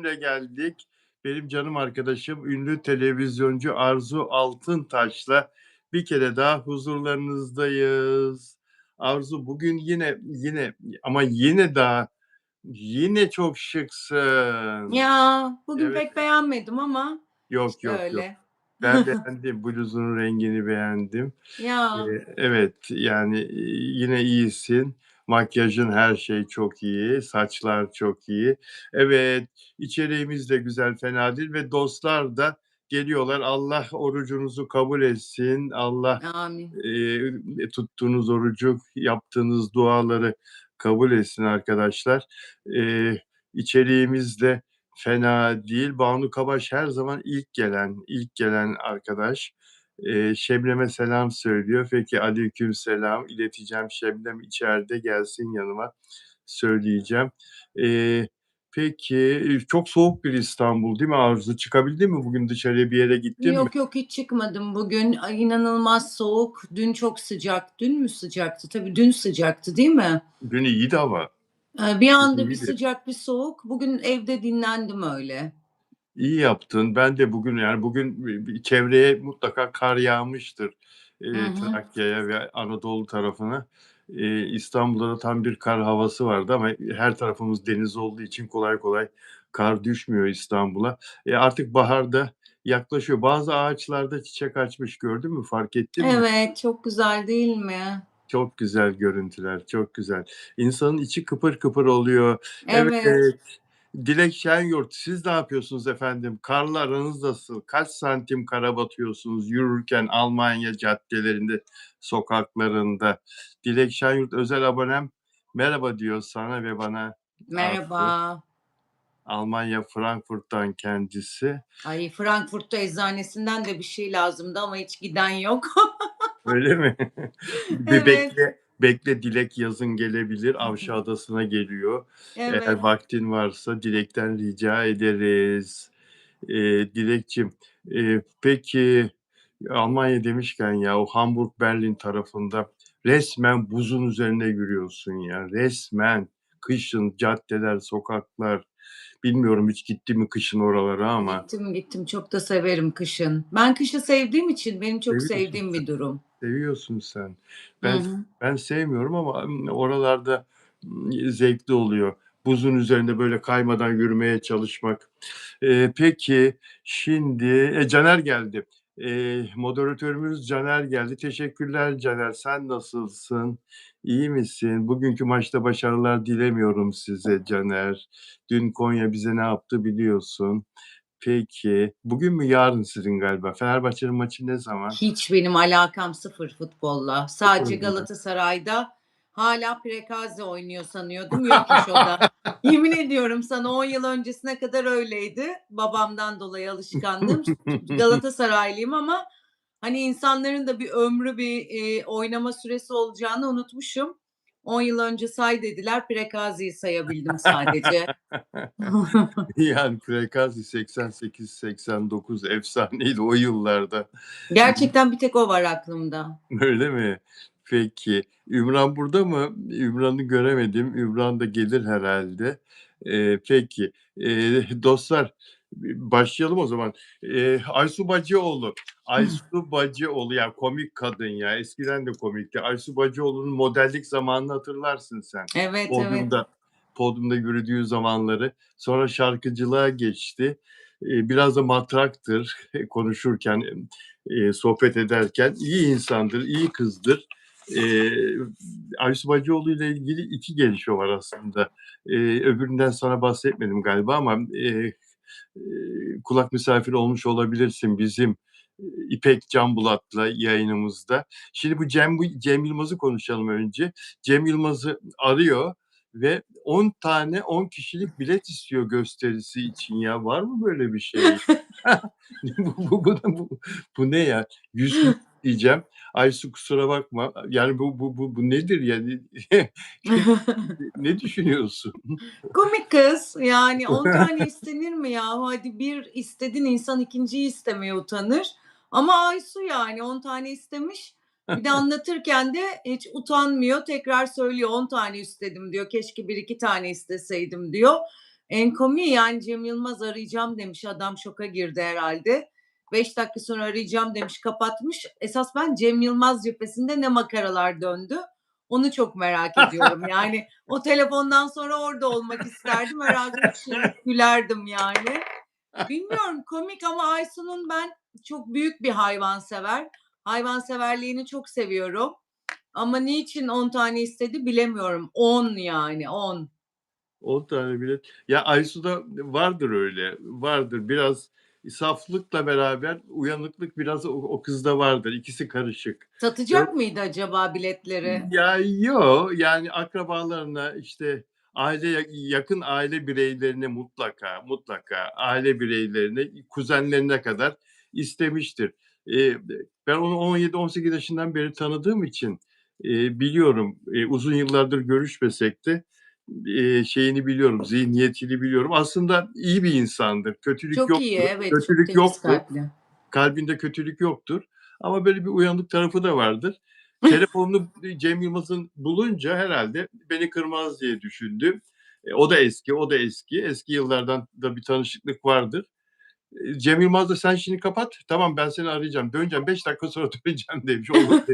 geldik. Benim canım arkadaşım, ünlü televizyoncu Arzu Altıntaş'la bir kere daha huzurlarınızdayız. Arzu bugün yine ama yine çok şıksın. Ya, bugün Evet. pek beğenmedim ama Yok, işte yok, yok. öyle. Ben beğendim, bluzunun rengini beğendim. Ya, Evet, yani, yine iyisin. Makyajın, her şey çok iyi. Saçlar çok iyi. Evet, içeriğimiz de güzel, fena değil ve dostlar da geliyorlar. Allah orucunuzu kabul etsin. Allah, amin. tuttuğunuz orucu, yaptığınız duaları kabul etsin arkadaşlar. İçeriğimiz de fena değil. Banu Kabaş her zaman ilk gelen arkadaş. Şebnem'e selam söylüyor. Peki, aleykümselam. İleteceğim. Şebnem içeride, gelsin yanıma, söyleyeceğim. Eee, peki, çok soğuk bir İstanbul değil mi Arzu? Çıkabildin mi bugün dışarıya, bir yere gittin mi? Yok, yok, hiç çıkmadım bugün. Ay, inanılmaz soğuk. Dün çok sıcak. Dün mü sıcaktı? Tabii dün sıcaktı, değil mi? Dün iyiydi hava. Bir Dün anda bir iyiydi. sıcak, bir soğuk. Bugün evde dinlendim öyle. İyi yaptın. Ben de bugün, yani, bugün bir çevreye mutlaka kar yağmıştır, Hı hı. Trakya'ya ve Anadolu tarafına. İstanbul'da da tam bir kar havası vardı ama her tarafımız deniz olduğu için kolay kolay kar düşmüyor İstanbul'a. Artık bahar da yaklaşıyor. Bazı ağaçlarda çiçek açmış, gördün mü, fark ettin mi? Evet, çok güzel değil mi? Çok güzel görüntüler, çok güzel. İnsanın içi kıpır kıpır oluyor. Evet. Evet. Dilek Şenyurt, siz ne yapıyorsunuz efendim? Karla aranız nasıl? Kaç santim kara batıyorsunuz yürürken Almanya caddelerinde, sokaklarında? Dilek Şenyurt özel abonem merhaba diyor sana ve bana Arzu. Merhaba. Almanya Frankfurt'tan kendisi. Ay, Frankfurt'ta eczanesinden de bir şey lazımdı ama hiç giden yok. Öyle mi? Bir Evet. bekle Dilek yazın gelebilir. Avşa Adası'na geliyor. Eğer Evet. vaktin varsa Dilek'ten rica ederiz. Dilekçim, peki Almanya demişken ya o Hamburg, Berlin tarafında resmen buzun üzerine yürüyorsun ya. Resmen kışın caddeler, sokaklar. Bilmiyorum hiç gittin mi kışın oralara ama Gittim, gittim. Çok da severim kışın. Ben kışı sevdiğim için benim çok seviyorsun sevdiğim sen. bir durum. Seviyorsun sen. Hı Ben hı. ben sevmiyorum ama, oralarda, zevkli oluyor. Buzun üzerinde böyle kaymadan yürümeye çalışmak. Peki, şimdi, Caner geldi. Moderatörümüz Caner geldi. Teşekkürler Caner. Sen nasılsın? İyi misin? Bugünkü maçta başarılar dilemiyorum size Caner. Dün Konya bize ne yaptı biliyorsun. Peki, bugün mü yarın sizin galiba? Fenerbahçe'nin maçı ne zaman? Hiç benim alakam sıfır futbolla. Sıfır Sadece mı? Galatasaray'da hala Prekazi oynuyor sanıyordum. Yokmuş o da. Yemin ediyorum sana 10 yıl öncesine kadar öyleydi. Babamdan dolayı alışkanlığım. Galatasaraylıyım ama hani insanların da bir ömrü, oynama süresi olacağını unutmuşum. 10 yıl önce say dediler, Prekazi'yi sayabildim sadece. Yani Frekazi 88-89 efsaneydi o yıllarda. Gerçekten bir tek o var aklımda. Öyle mi? Peki. Ümran burada mı? Ümran'ı göremedim. Ümran da gelir herhâlde. Peki. Dostlar, başlayalım o zaman. Aysu Bacıoğlu. Aysu Bacıoğlu, ya komik kadın ya. Eskiden de komikti. Aysu Bacıoğlu'nun modellik zamanını hatırlarsın sen. Evet, evet. Podyumda yürüdüğü zamanları. Sonra şarkıcılığa geçti. Biraz da matraktır konuşurken, sohbet ederken. İyi insandır, iyi kızdır. Aysu Bacıoğlu ile ilgili 2 gelişme var aslında. Öbüründen sana bahsetmedim galiba ama, kulak misafiri olmuş olabilirsin bizim, İpek Canbulat'la yayınımızda. Şimdi bu Cem Yılmaz'ı konuşalım önce. Cem Yılmaz'ı arıyor ve 10 tane 10 kişilik bilet istiyor gösterisi için ya. Var mı böyle bir şey? Bu ne ya? 100 bin diyeceğim. Aysu kusura bakma. Yani bu nedir yani? Ne düşünüyorsun? Komik kız. Yani 10 tane istenir mi ya? Hadi bir istedin insan ikinciyi istemeye utanır. Ama Aysu yani 10 tane istemiş. Bir de anlatırken de hiç utanmıyor. Tekrar söylüyor 10 tane istedim diyor. Keşke bir iki tane isteseydim diyor. En komiği yani Cem Yılmaz arayacağım demiş. Adam şoka girdi herhâlde. 5 dakika sonra arayacağım demiş, kapatmış. Esas ben Cem Yılmaz cephesinde ne makaralar döndü, onu çok merak ediyorum. Yani o telefondan sonra orada olmak isterdim. Herhâlde 3 yıllık gülerdim yani. Bilmiyorum, komik ama Aysu'nun ben çok büyük bir hayvansever. Hayvanseverliğini çok seviyorum ama niçin 10 tane istedi bilemiyorum. 10 yani 10. 10 tane bilet. Ya, Aysu'da vardır öyle, vardır. Biraz saflıkla beraber uyanıklık biraz o kızda vardır. İkisi karışık. Ve Satacak mıydı acaba biletleri? ya, yo, yani akrabalarına, işte, yakın aile bireylerine mutlaka, mutlaka aile bireylerine, kuzenlerine kadar istemiştir. Eee, ben onu 17-18 yaşından beri tanıdığım için, biliyorum. Uzun yıllardır görüşmesek de, şeyini biliyorum, zihniyetini biliyorum. Aslında iyi bir insandır. Kötülük Çok iyi, yoktur. evet, çok Kötülük temiz yoktur. kalpli. Kalbinde kötülük yoktur ama böyle bir uyanık tarafı da vardır. Telefonunu Cem Yılmaz'ın bulunca herhâlde beni kırmaz diye düşündü. O da eski, o da eski. Eski yıllardan da bir tanışıklık vardır. Cem Yılmaz da "Sen şimdi kapat, tamam ben seni arayacağım, döneceğim, 5 dakika sonra döneceğim." demiş. Olur de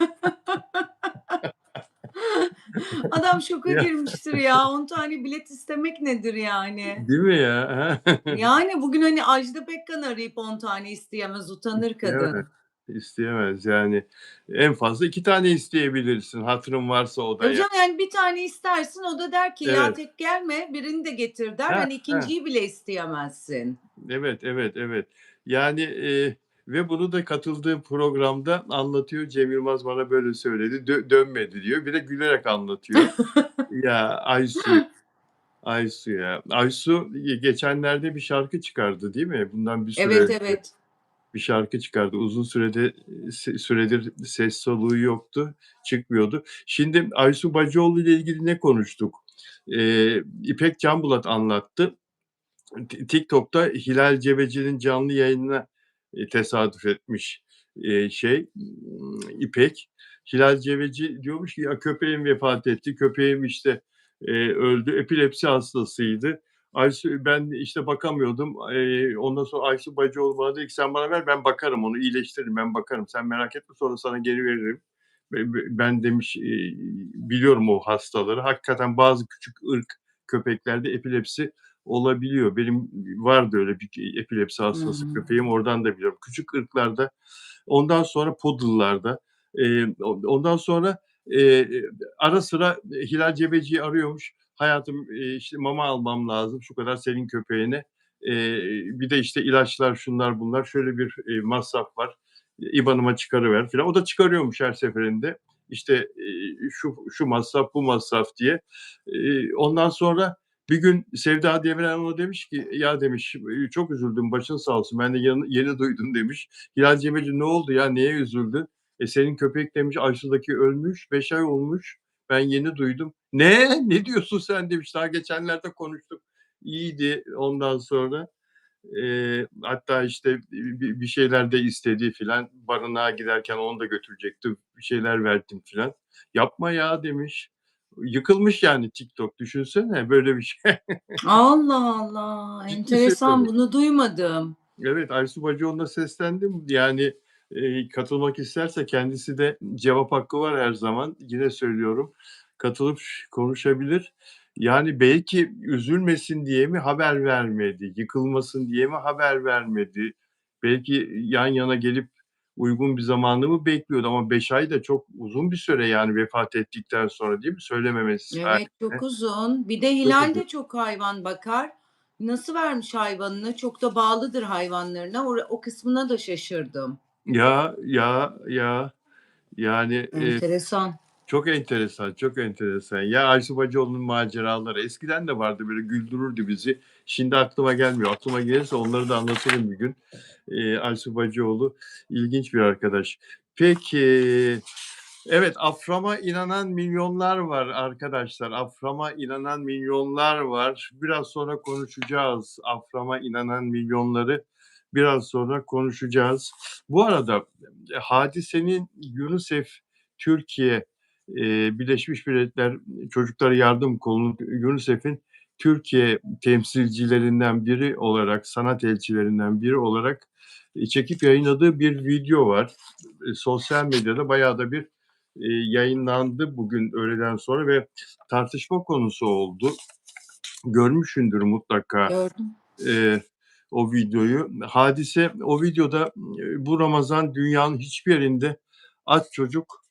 Adam şoka Ya, girmiştir ya. 10 tane bilet istemek nedir yani? değil mi ya? Yani bugün, hani, Ajda Pekkan arayıp 10 tane isteyemez, utanır İsteyemez, kadın. isteyemez yani. En fazla 2 tane isteyebilirsin, hatırın varsa o da Tabii ya. canım, yani bir tane istersin, o da der ki "Ya Evet. tek gelme, birini de getir." der. Heh, Hani heh. ikinciyi bile isteyemezsin. Evet, evet, evet. Yani, ve bunu da katıldığı programda anlatıyor. Cem Yılmaz bana böyle söyledi, dönmedi diyor. Bir de gülerek anlatıyor. Ya Aysu, Aysu ya. Aysu geçenlerde bir şarkı çıkardı, değil mi? Bundan bir süre Evet, önce evet. bir şarkı çıkardı. Uzun süredir ses soluğu yoktu, çıkmıyordu. Şimdi Aysu Bacıoğlu ile ilgili ne konuştuk? İpek Canbulat anlattı. TikTok'ta Hilal Cebeci'nin canlı yayınına, tesadüf etmiş, İpek. Hilal Cebeci diyormuş ki, "Ya, köpeğim vefat etti, köpeğim, işte, öldü." Epilepsi hastasıydı. Ben, işte, bakamıyordum. Ondan sonra Aysu Bacıoğlu bana dedi ki, "Sen bana ver, ben bakarım, onu iyileştiririm, ben bakarım. Sen merak etme, sonra sana geri veririm." Ben demiş, biliyorum o hastaları. Hakikaten bazı küçük köpeklerde epilepsi olabiliyor. Benim vardı öyle bir epilepsi hastası Hımm. köpeğim, oradan da biliyorum. Küçük ırklarda, ondan sonra poodle'larda, ondan sonra, eee, ara sıra Hilal Cebeci'yi arıyormuş. "Hayatım, işte, mama almam lazım, şu kadar senin köpeğine. Bir de, işte, ilaçlar, şunlar bunlar, şöyle bir, masraf var. IBAN'ıma çıkarıver." filan. O da çıkarıyormuş her seferinde. İşte, şu masraf, bu masraf diye. Ondan sonra bir gün Sevda Demirel ona demiş ki, "Ya" demiş, "Çok üzüldüm, başın sağ olsun. Ben de yeni duydum." demiş. Hilal Cebeci, "Ne oldu ya, neye üzüldün?" Senin köpek" demiş, "Aysu'daki ölmüş, 5 ay olmuş. Ben yeni duydum." "Ne? Ne diyorsun sen?" demiş. "Daha geçenlerde konuştuk. İyiydi." Ondan sonra, hatta, işte, bir şeyler de istedi filan. Barınağa giderken onu da götürecekti. Bir şeyler verdim filan. "Yapma ya." demiş. Yıkılmış yani TikTok. Düşünsene böyle bir şey. Allah Allah! Ciddi Enteresan, söylüyorum. bunu duymadım. Evet, Aysu Bacıoğlu'na seslendim. Yani, katılmak isterse kendisi de cevap hakkı var her zaman. Yine söylüyorum, katılıp konuşabilir. Yani belki üzülmesin diye mi haber vermedi, yıkılmasın diye mi haber vermedi? Belki yan yana gelip uygun bir zamanı mı bekliyordu ama 5 ay da çok uzun bir süre yani vefat ettikten sonra, değil mi? Söylememesi Evet, çok hâliyle. uzun. Bir de Çok Hilal uzun. de çok hayvan bakar. Nasıl vermiş hayvanını? Çok da bağlıdır hayvanlarına. O kısmına da şaşırdım. Ya, ya, ya. Yani, Enteresan. çok enteresan, çok enteresan. Ya, Aysu Bacıoğlu'nun maceraları eskiden de vardı, böyle güldürürdü bizi. Şimdi aklıma gelmiyor. Aklıma gelirse onları da anlatırım bir gün. Aysu Bacıoğlu ilginç bir arkadaş. Peki, evet, Afram'a inanan milyonlar var arkadaşlar. Afram'a inanan milyonlar var. Biraz sonra konuşacağız. Afram'a inanan milyonları biraz sonra konuşacağız. Bu arada, Hadise'nin UNICEF Türkiye, Birleşmiş Milletler Çocuklara Yardım Kolu'nun UNICEF'in Türkiye temsilcilerinden biri olarak, sanat elçilerinden biri olarak, çekip yayınladığı bir video var. Sosyal medyada bayağı da bir, yayınlandı bugün öğleden sonra ve tartışma konusu oldu. Görmüşsündür mutlaka, Gördüm. eee, o videoyu. Hadise o videoda, bu Ramazan dünyanın hiçbir yerinde aç çocuk,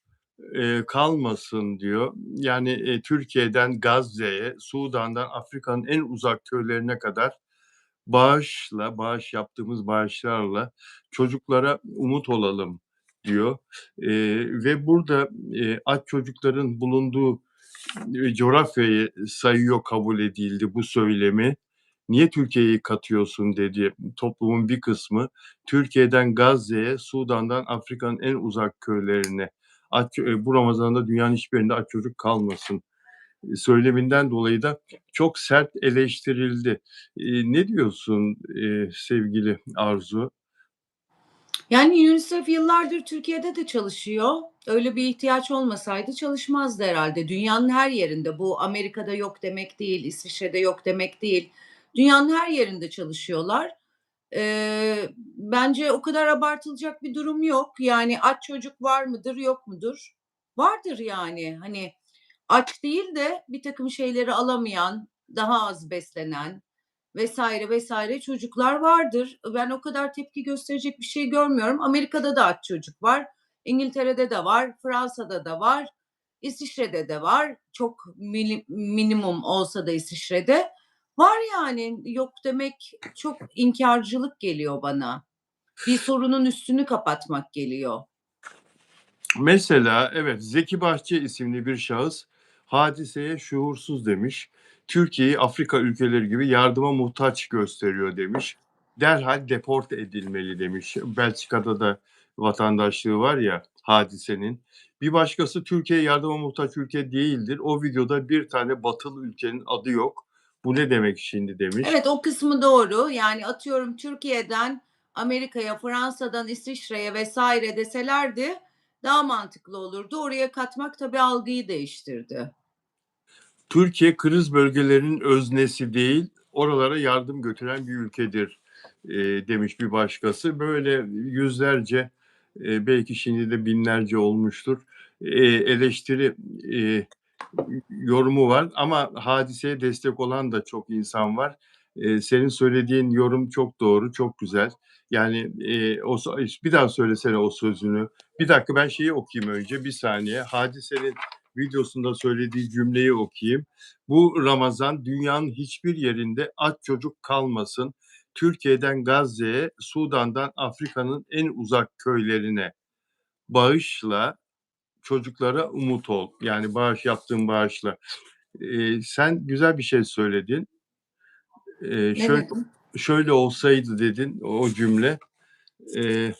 kalmasın diyor. Yani, Türkiye'den Gazze'ye, Sudan'dan Afrika'nın en uzak köylerine kadar bağış yaptığımız bağışlarla çocuklara umut olalım diyor. Ve burada, aç çocukların bulunduğu, coğrafyayı sayıyor, kabul edildi bu söylemi. "Niye Türkiye'yi katıyorsun?" dedi toplumun bir kısmı. Türkiye'den Gazze'ye, Sudan'dan Afrika'nın en uzak köylerine bu Ramazan'da dünyanın hiçbir yerinde aç çocuk kalmasın söyleminden dolayı da çok sert eleştirildi. Ne diyorsun, sevgili Arzu? Yani UNICEF yıllardır Türkiye'de de çalışıyor. Öyle bir ihtiyaç olmasaydı çalışmazdı herhâlde. Dünyanın her yerinde. Bu Amerika'da yok demek değil, İsviçre'de yok demek değil. Dünyanın her yerinde çalışıyorlar. Bence o kadar abartılacak bir durum yok. Yani aç çocuk var mıdır, yok mudur? Vardır yani. Hani aç değil de birtakım şeyleri alamayan, daha az beslenen vesaire vesaire çocuklar vardır. Ben o kadar tepki gösterecek bir şey görmüyorum. Amerika'da da aç çocuk var. İngiltere'de de var, Fransa'da da var, İsviçre'de de var. Çok minimum olsa da İsviçre'de. Var yani, yok demek çok inkarcılık geliyor bana. Bir sorunun üstünü kapatmak geliyor. Mesela evet, Zeki Bahçe isimli bir şahıs hadiseye şuursuz demiş. Türkiye'yi Afrika ülkeleri gibi yardıma muhtaç gösteriyor demiş. Derhal deport edilmeli demiş. Belçika'da da vatandaşlığı var ya hadisenin. Bir başkası Türkiye yardıma muhtaç ülke değildir. O videoda bir tane batılı ülkenin adı yok. Bu ne demek şimdi demiş. Evet, o kısmı doğru. Yani atıyorum Türkiye'den Amerika'ya, Fransa'dan İsviçre'ye vesaire deselerdi daha mantıklı olurdu. Oraya katmak tabii algıyı değiştirdi. Türkiye kriz bölgelerinin öznesi değil, oralara yardım götüren bir ülkedir demiş bir başkası. Böyle yüzlerce, belki şimdi de binlerce olmuştur eleştiri yorumu var ama hadiseye destek olan da çok insan var. Senin söylediğin yorum çok doğru, çok güzel. Yani bir daha söylesene o sözünü. Bir dakika ben şeyi okuyayım önce, bir saniye. Hadisenin videosunda söylediği cümleyi okuyayım. Bu Ramazan dünyanın hiçbir yerinde aç çocuk kalmasın. Türkiye'den Gazze'ye, Sudan'dan Afrika'nın en uzak köylerine bağışla, çocuklara umut ol. Yani yaptığın bağışla. Sen güzel bir şey söyledin. Ne Şöyle dedim? şöyle olsaydı dedin o cümle. Eee,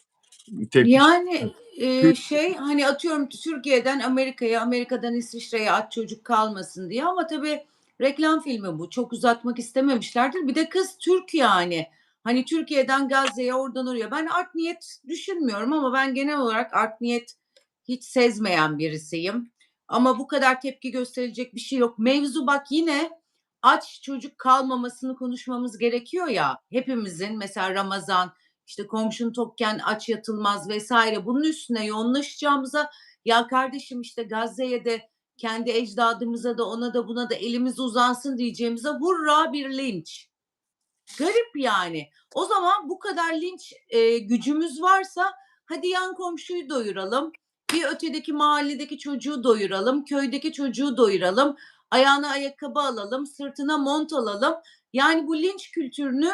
tepki Yani, Türk hani, atıyorum Türkiye'den Amerika'ya, Amerika'dan İsviçre'ye aç çocuk kalmasın diye ama tabii reklam filmi bu. Çok uzatmak istememişlerdir. Bir de kız Türk yani. Hani, Türkiye'den Gazze'ye, oradan oraya. Ben art niyet düşünmüyorum ama ben genel olarak art niyet hiç sezmeyen birisiyim. Ama bu kadar tepki gösterilecek bir şey yok. Mevzu bak yine aç çocuk kalmamasını konuşmamız gerekiyor ya. Hepimizin mesela Ramazan, işte komşun tokken aç yatılmaz vesaire. Bunun üstüne yoğunlaşacağımıza ya kardeşim işte Gazze'ye de kendi ecdadımıza da ona da buna da elimiz uzansın diyeceğimize hurra bir linç. Garip yani. O zaman bu kadar linç gücümüz varsa hadi yan komşuyu doyuralım. Bir ötedeki mahalledeki çocuğu doyuralım. Köydeki çocuğu doyuralım. Ayağına ayakkabı alalım. Sırtına mont alalım. Yani bu linç kültürünü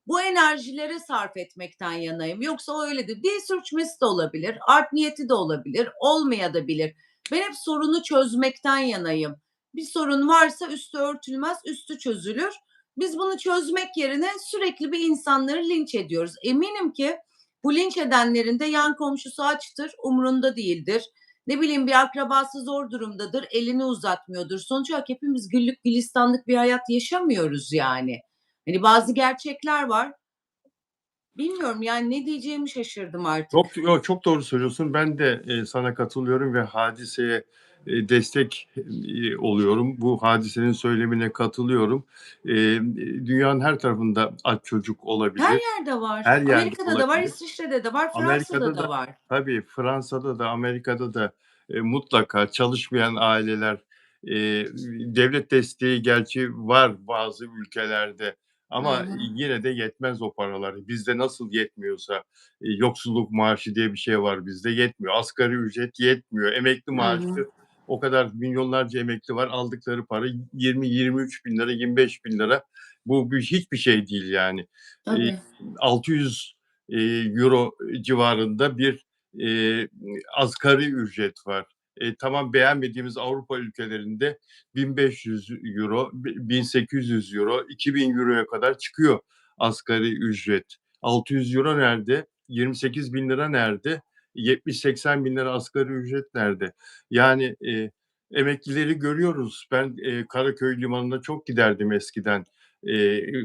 bu enerjilere sarf etmekten yanayım. Yoksa öyle de dil sürçmesi de olabilir. Art niyeti de olabilir. Olmayabilir. Ben hep sorunu çözmekten yanayım. Bir sorun varsa üstü örtülmez, üstü çözülür. Biz bunu çözmek yerine sürekli bir insanları linç ediyoruz. Eminim ki bu linç edenlerin de yan komşusu açtır, umrunda değildir. Ne bileyim bir akrabası zor durumdadır, elini uzatmıyordur. Sonuç olarak hepimiz güllük gülistanlık bir hayat yaşamıyoruz yani. Hani bazı gerçekler var. Bilmiyorum yani ne diyeceğimi şaşırdım artık. Çok doğru söylüyorsun. Ben de, sana katılıyorum ve hadiseye destek, oluyorum. Bu Hadise'nin söylemine katılıyorum. Dünyanın her tarafında aç çocuk Her olabilir. yerde var. Her yerde Amerika'da da var, olabilir. İsviçre'de de var, Fransa'da Amerika'da da da var. tabii Fransa'da da Amerika'da da, mutlaka çalışmayan aileler, devlet desteği gerçi var bazı ülkelerde Hı ama hı. yine de yetmez o paralar. Bizde nasıl yetmiyorsa, yoksulluk maaşı diye bir şey var bizde, yetmiyor. Asgari ücret yetmiyor. Emekli Hı hı. maaşı o kadar milyonlarca emekli var. Aldıkları para 20-23 bin lira, 25 bin lira. Bu hiçbir şey değil yani. Eee, Tabii. 600 euro civarında bir, asgari ücret var. Tamam, beğenmediğimiz Avrupa ülkelerinde 1.500 euro, 1.800 euro, 2.000 euroya kadar çıkıyor asgari ücret. 600 euro nerede? 28 bin lira nerede? 70-80 bin lira asgari ücret nerede? Yani, emeklileri görüyoruz. Ben, Karaköy limanına çok giderdim eskiden,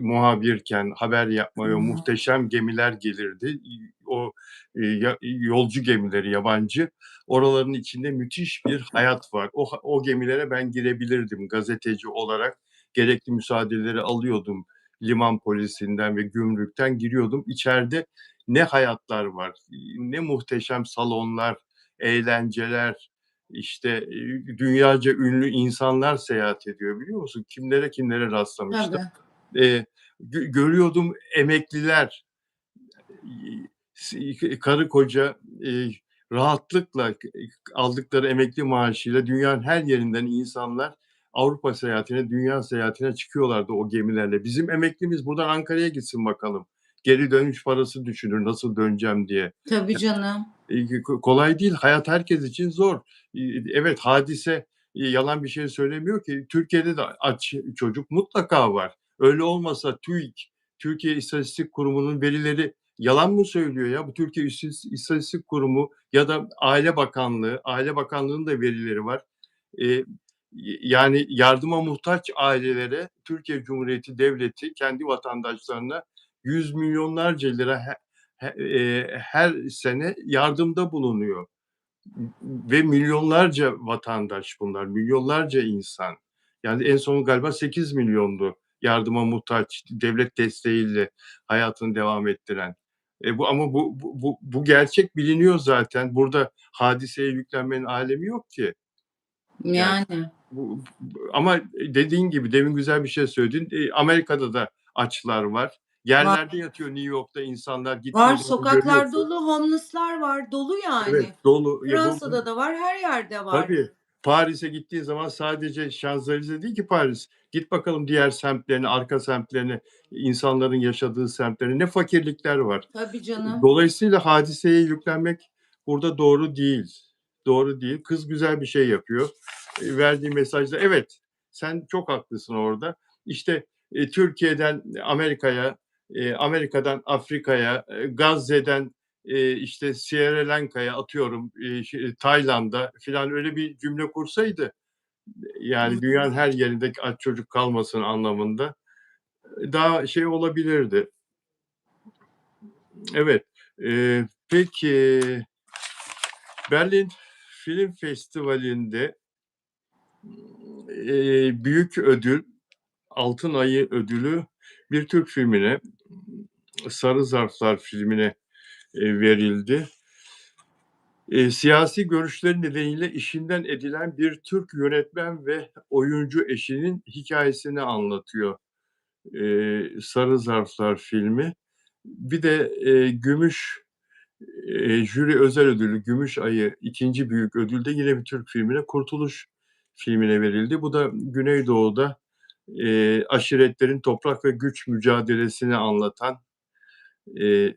muhabirken haber Hı yapmaya. hı. Muhteşem gemiler gelirdi. O, yolcu gemileri yabancı. Oraların içinde müthiş bir hayat var. O gemilere ben girebilirdim gazeteci olarak. Gerekli müsaadeleri alıyordum. Liman polisinden ve gümrükten giriyordum. İçeride ne hayatlar var, ne muhteşem salonlar, eğlenceler, işte, dünyaca ünlü insanlar seyahat ediyor, biliyor musun? Kimlere kimlere rastlamıştım. Tabii. Görüyordum emekliler, karı koca, rahatlıkla aldıkları emekli maaşıyla dünyanın her yerinden insanlar Avrupa seyahatine, dünya seyahatine çıkıyorlardı o gemilerle. Bizim emeklimiz buradan Ankara'ya gitsin bakalım. Geri dönüş parası düşünür, nasıl döneceğim diye. Tabii canım. Kolay değil. Hayat herkes için zor. Evet, Hadise, yalan bir şey söylemiyor ki. Türkiye'de de aç çocuk mutlaka var. Öyle olmasa TÜİK, Türkiye İstatistik Kurumu'nun verileri yalan mı söylüyor ya? Bu Türkiye İstatistik Kurumu ya da Aile Bakanlığı'nın da verileri var. Eee, yani yardıma muhtaç ailelere Türkiye Cumhuriyeti Devleti kendi vatandaşlarına yüz milyonlarca lira her sene yardımda bulunuyor ve milyonlarca vatandaş bunlar, milyonlarca insan. Yani en son galiba 8 milyondu yardıma muhtaç, devlet desteğiyle hayatını devam ettiren. Bu ama bu gerçek biliniyor zaten. Burada hadiseye yüklenmenin alemi yok ki. Yani Yani. ama dediğin gibi demin güzel bir şey söyledin. Amerika'da da açlar var. Var. Yerlerde yatıyor New York'ta insanlar. Var, Gittiğin zaman sokaklar görüyorsun. dolu, homeless'lar var, dolu Evet, yani. dolu. Ya bu Fransa'da da var, her yerde var. tabii. Paris'e gittiğin zaman sadece Şanzelize değil ki Paris. Git bakalım diğer semtlerine, arka semtlerine, insanların yaşadığı semtlerine ne fakirlikler var. Tabii canım. Dolayısıyla hadiseye yüklenmek burada doğru değil. Doğru değil. Kız güzel bir şey yapıyor. Verdiği mesajda evet, sen çok haklısın orada. İşte, Türkiye'den Amerika'ya, Amerika'dan Afrika'ya, Gazze'den, işte, Sri Lanka'ya atıyorum, Tayland'a filan öyle bir cümle kursaydı, yani Hı. dünyanın her yerinde aç çocuk kalmasın anlamında, daha şey olabilirdi. Evet. Peki, Berlin Film Festivali'nde, büyük ödül, Altın Ayı ödülü bir Türk filmine, Sarı Zarflar filmine, verildi. Siyasi görüşleri nedeniyle işinden edilen bir Türk yönetmen ve oyuncu eşinin hikâyesini anlatıyor, Sarı Zarflar filmi. Bir de, jüri özel ödülü Gümüş Ayı 2. büyük ödül de yine bir Türk filmine, Kurtuluş filmine verildi. Bu da Güneydoğu'da, aşiretlerin toprak ve güç mücadelesini anlatan,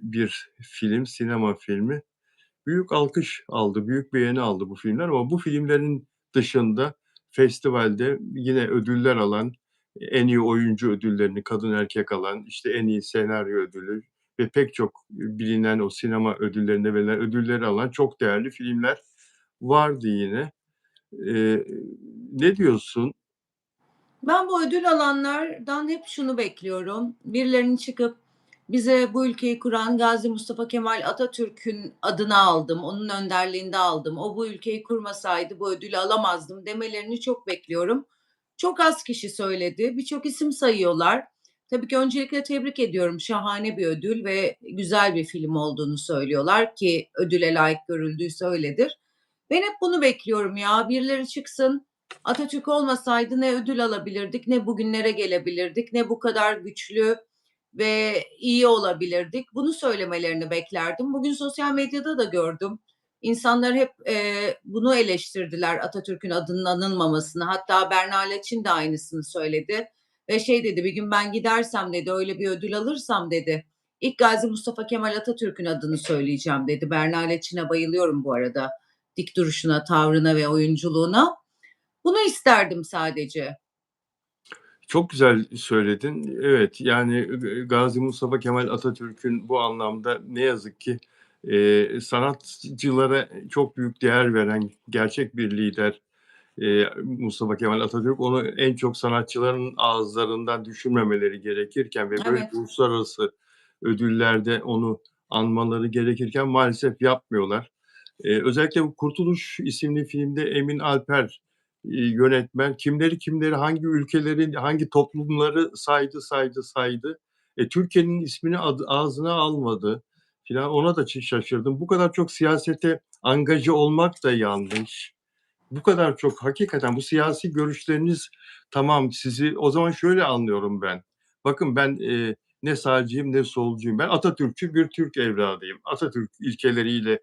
bir film, sinema filmi. Büyük alkış aldı, büyük beğeni aldı bu filmler ama bu filmlerin dışında festivalde yine ödüller alan, en iyi oyuncu ödüllerini kadın erkek alan, işte en iyi senaryo ödülü ve pek çok bilinen o sinema ödüllerinde verilen ödülleri alan çok değerli filmler vardı yine. Eee, ne diyorsun? Ben bu ödül alanlardan hep şunu bekliyorum. Birilerinin çıkıp bize bu ülkeyi kuran Gazi Mustafa Kemal Atatürk'ün adını aldım, onun önderliğinde aldım. O bu ülkeyi kurmasaydı bu ödülü alamazdım demelerini çok bekliyorum. Çok az kişi söyledi. Birçok isim sayıyorlar. Tabii ki öncelikle tebrik ediyorum. Şahane bir ödül ve güzel bir film olduğunu söylüyorlar ki ödüle layık görüldüyse öyledir. Ben hep bunu bekliyorum ya. Birileri çıksın. Atatürk olmasaydı ne ödül alabilirdik, ne bugünlere gelebilirdik, ne bu kadar güçlü ve iyi olabilirdik. Bunu söylemelerini beklerdim. Bugün sosyal medyada da gördüm. İnsanlar hep bunu eleştirdiler Atatürk'ün adının anılmamasını. Hatta Berna Leçin de aynısını söyledi. Ve şey dedi, bir gün ben gidersem dedi, öyle bir ödül alırsam dedi, ilk Gazi Mustafa Kemal Atatürk'ün adını söyleyeceğim dedi. Berna Leçin'e bayılıyorum bu arada. Dik duruşuna, tavrına ve oyunculuğuna. Bunu isterdim sadece. Çok güzel söyledin. Evet, yani Gazi Mustafa Kemal Atatürk'ün bu anlamda ne yazık ki sanatçılara çok büyük değer veren gerçek bir lider Mustafa Kemal Atatürk. Onu en çok sanatçıların ağızlarından düşürmemeleri gerekirken ve böyle Evet. uluslararası ödüllerde onu anmaları gerekirken maalesef yapmıyorlar. Özellikle bu Kurtuluş isimli filmde Emin Alper yönetmen kimleri hangi ülkeleri, hangi toplumları saydı. Türkiye'nin ismini ağzına almadı filan. Ona da şaşırdım. Bu kadar çok siyasete angaje olmak da yanlış. Bu kadar çok hakikaten bu siyasi görüşleriniz tamam sizi o zaman şöyle anlıyorum ben. Bakın ben ne sağcıyım ne solcuyum. Ben Atatürkçü bir Türk evladıyım. Atatürk ilkeleriyle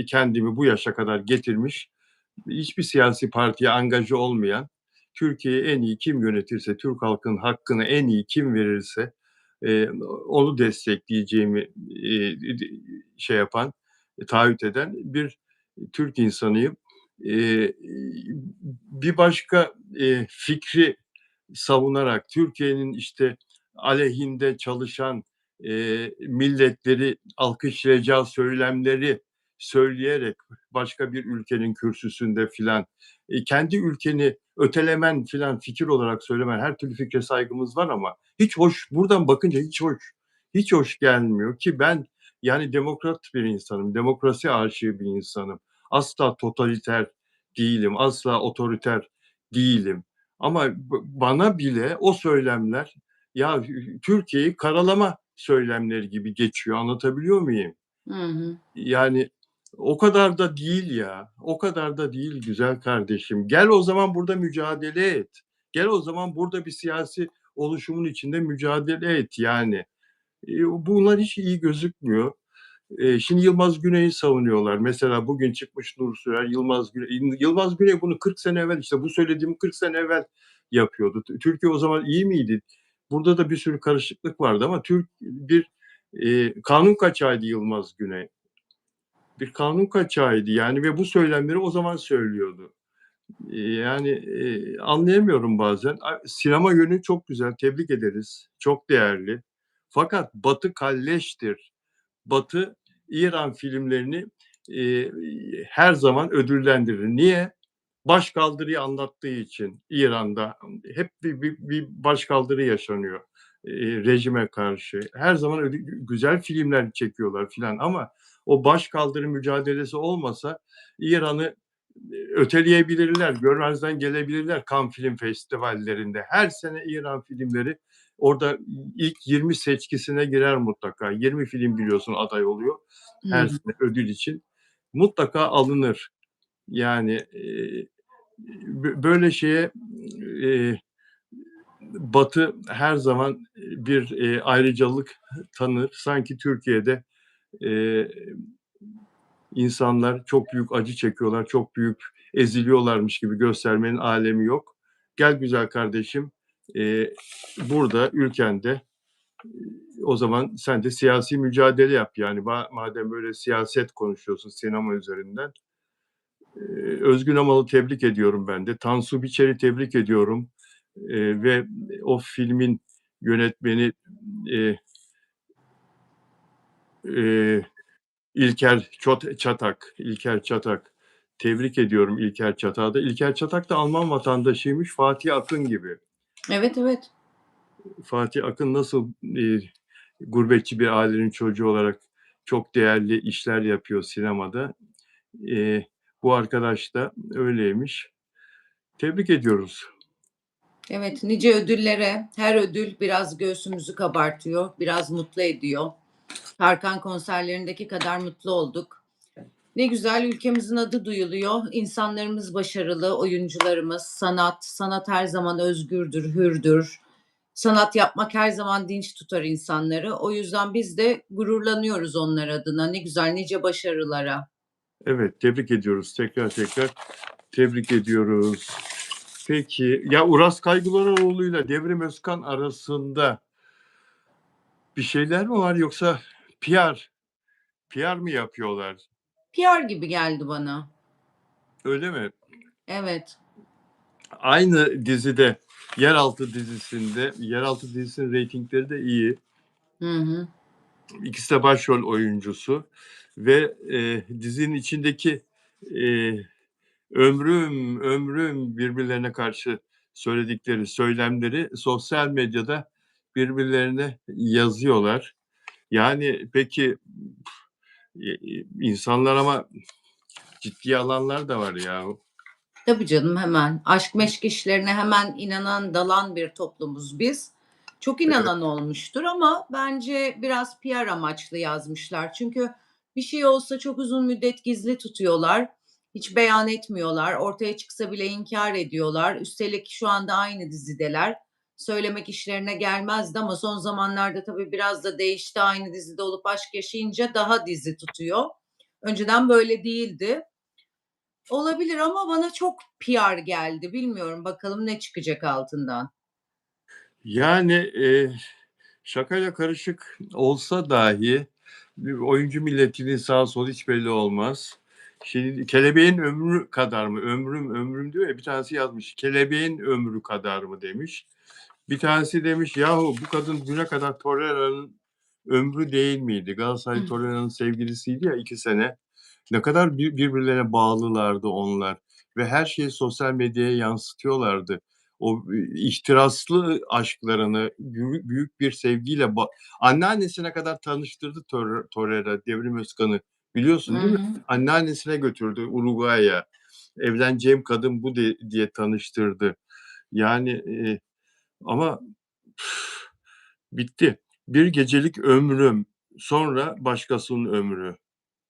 kendimi bu yaşa kadar getirmiş, hiçbir siyasi partiye angaje olmayan, Türkiye'yi en iyi kim yönetirse, Türk halkının hakkını en iyi kim verirse onu destekleyeceğimi şey yapan, taahhüt eden bir Türk insanıyım. Bir başka fikri savunarak Türkiye'nin işte aleyhinde çalışan milletleri alkışlayacağı söylemleri söyleyerek başka bir ülkenin kürsüsünde filan kendi ülkeni ötelemen filan fikir olarak söylemen her türlü fikre saygımız var ama hiç hoş buradan bakınca hiç hoş gelmiyor ki ben yani demokrat bir insanım, demokrasi aşığı bir insanım. Asla totaliter değilim, asla otoriter değilim. Ama bana bile o söylemler ya Türkiye'yi karalama söylemleri gibi geçiyor. Anlatabiliyor muyum? Hı hı. Yani o kadar da değil ya. O kadar da değil güzel kardeşim. Gel o zaman burada mücadele et. Gel o zaman burada bir siyasi oluşumun içinde mücadele et yani. Bunlar hiç iyi gözükmüyor. Şimdi Yılmaz Güney'i savunuyorlar. Mesela bugün çıkmış Nur Sürer, Yılmaz Güney bunu 40 sene evvel işte bu söylediğim 40 sene evvel yapıyordu. Türkiye o zaman iyi miydi? Burada da bir sürü karışıklık vardı ama Türk bir kanun kaçağıydı Yılmaz Güney. Bir kanun kaçağıydı yani ve bu söylemleri o zaman söylüyordu. Yani anlayamıyorum bazen. Sinema yönü çok güzel, tebrik ederiz. Çok değerli. Fakat Batı kalleştir. Batı İran filmlerini her zaman ödüllendirir. Niye? Başkaldırıyı anlattığı için İran'da hep bir başkaldırı yaşanıyor rejime karşı. Her zaman güzel filmler çekiyorlar filan ama o başkaldırı mücadelesi olmasa İran'ı öteleyebilirler, görmezden gelebilirler Cannes Film Festivallerinde. Her sene İran filmleri orada ilk 20 seçkisine girer mutlaka. 20 film biliyorsun aday oluyor her Hı. sene ödül için. Mutlaka alınır. Yani böyle şeye Batı her zaman bir ayrıcalık tanır. Sanki Türkiye'de insanlar çok büyük acı çekiyorlar, çok büyük eziliyorlarmış gibi göstermenin alemi yok. Gel güzel kardeşim, burada ülkende o zaman sen de siyasi mücadele yap. Yani madem böyle siyaset konuşuyorsun sinema üzerinden. Özgün Amal'ı tebrik ediyorum ben de. Tansu Biçer'i tebrik ediyorum. Ve o filmin yönetmeni e, İlker Çatak. Tebrik ediyorum İlker Çatak'ı da. İlker Çatak da Alman vatandaşıymış Fatih Akın gibi. Evet, evet. Fatih Akın nasıl gurbetçi bir ailenin çocuğu olarak çok değerli işler yapıyor sinemada. Eee, Bu arkadaş da öyleymiş. Tebrik ediyoruz. Evet, nice ödüllere. Her ödül biraz göğsümüzü kabartıyor, biraz mutlu ediyor. Tarkan konserlerindeki kadar mutlu olduk. Ne güzel ülkemizin adı duyuluyor. İnsanlarımız başarılı, oyuncularımız, sanat her zaman özgürdür, hürdür. Sanat yapmak her zaman dinç tutar insanları. O yüzden biz de gururlanıyoruz onlar adına. Ne güzel, nice başarılara. Evet, tebrik ediyoruz. Tekrar tekrar tebrik ediyoruz. Peki, ya Uras Kaygılaroğlu'yla Devrim Özkan arasında bir şeyler mi var yoksa PR mı yapıyorlar? PR gibi geldi bana. Öyle mi? Evet. Aynı dizide, Yeraltı dizisinin reytingleri de iyi. Hı hı. İkisi de başrol oyuncusu ve dizinin içindeki ömrüm ömrüm birbirlerine karşı söyledikleri söylemleri sosyal medyada birbirlerine yazıyorlar. Yani peki insanlar ama ciddiye alanlar da var ya. Tabii canım hemen. Aşk meşk işlerine hemen inanan, dalan bir toplumuz biz. Çok Evet. inanan olmuştur ama bence biraz PR amaçlı yazmışlar. Çünkü bir şey olsa çok uzun müddet gizli tutuyorlar. Hiç beyan etmiyorlar. Ortaya çıksa bile inkar ediyorlar. Üstelik şu anda aynı dizideler. Söylemek işlerine gelmezdi ama son zamanlarda tabii biraz da değişti. Aynı dizide olup aşk yaşayınca daha dizi tutuyor. Önceden böyle değildi. Olabilir ama bana çok PR geldi. Bilmiyorum, bakalım ne çıkacak altından. Yani, şakayla karışık olsa dahi oyuncu milletinin sağ solu hiç belli olmaz. Şimdi kelebeğin ömrü kadar mı? Ömrüm ömrüm diyor ya, bir tanesi yazmış. Kelebeğin ömrü kadar mı demiş. Bir tanesi demiş yahu bu kadın düne kadar Torreira'nın ömrü değil miydi? Galatasaray Torreira'nın sevgilisiydi ya 2 sene. Ne kadar birbirlerine bağlılardı onlar ve her şeyi sosyal medyaya yansıtıyorlardı. O ihtiraslı aşklarını büyük bir sevgiyle anneannesine kadar tanıştırdı Torreira, Devrim Özkan'ı. Hı Biliyorsun değil mi? hı. Anneannesine götürdü Uruguay'a. Evleneceğim kadın bu diye tanıştırdı. Yani, ama bitti. Bir gecelik ömrüm, sonra başkasının ömrü.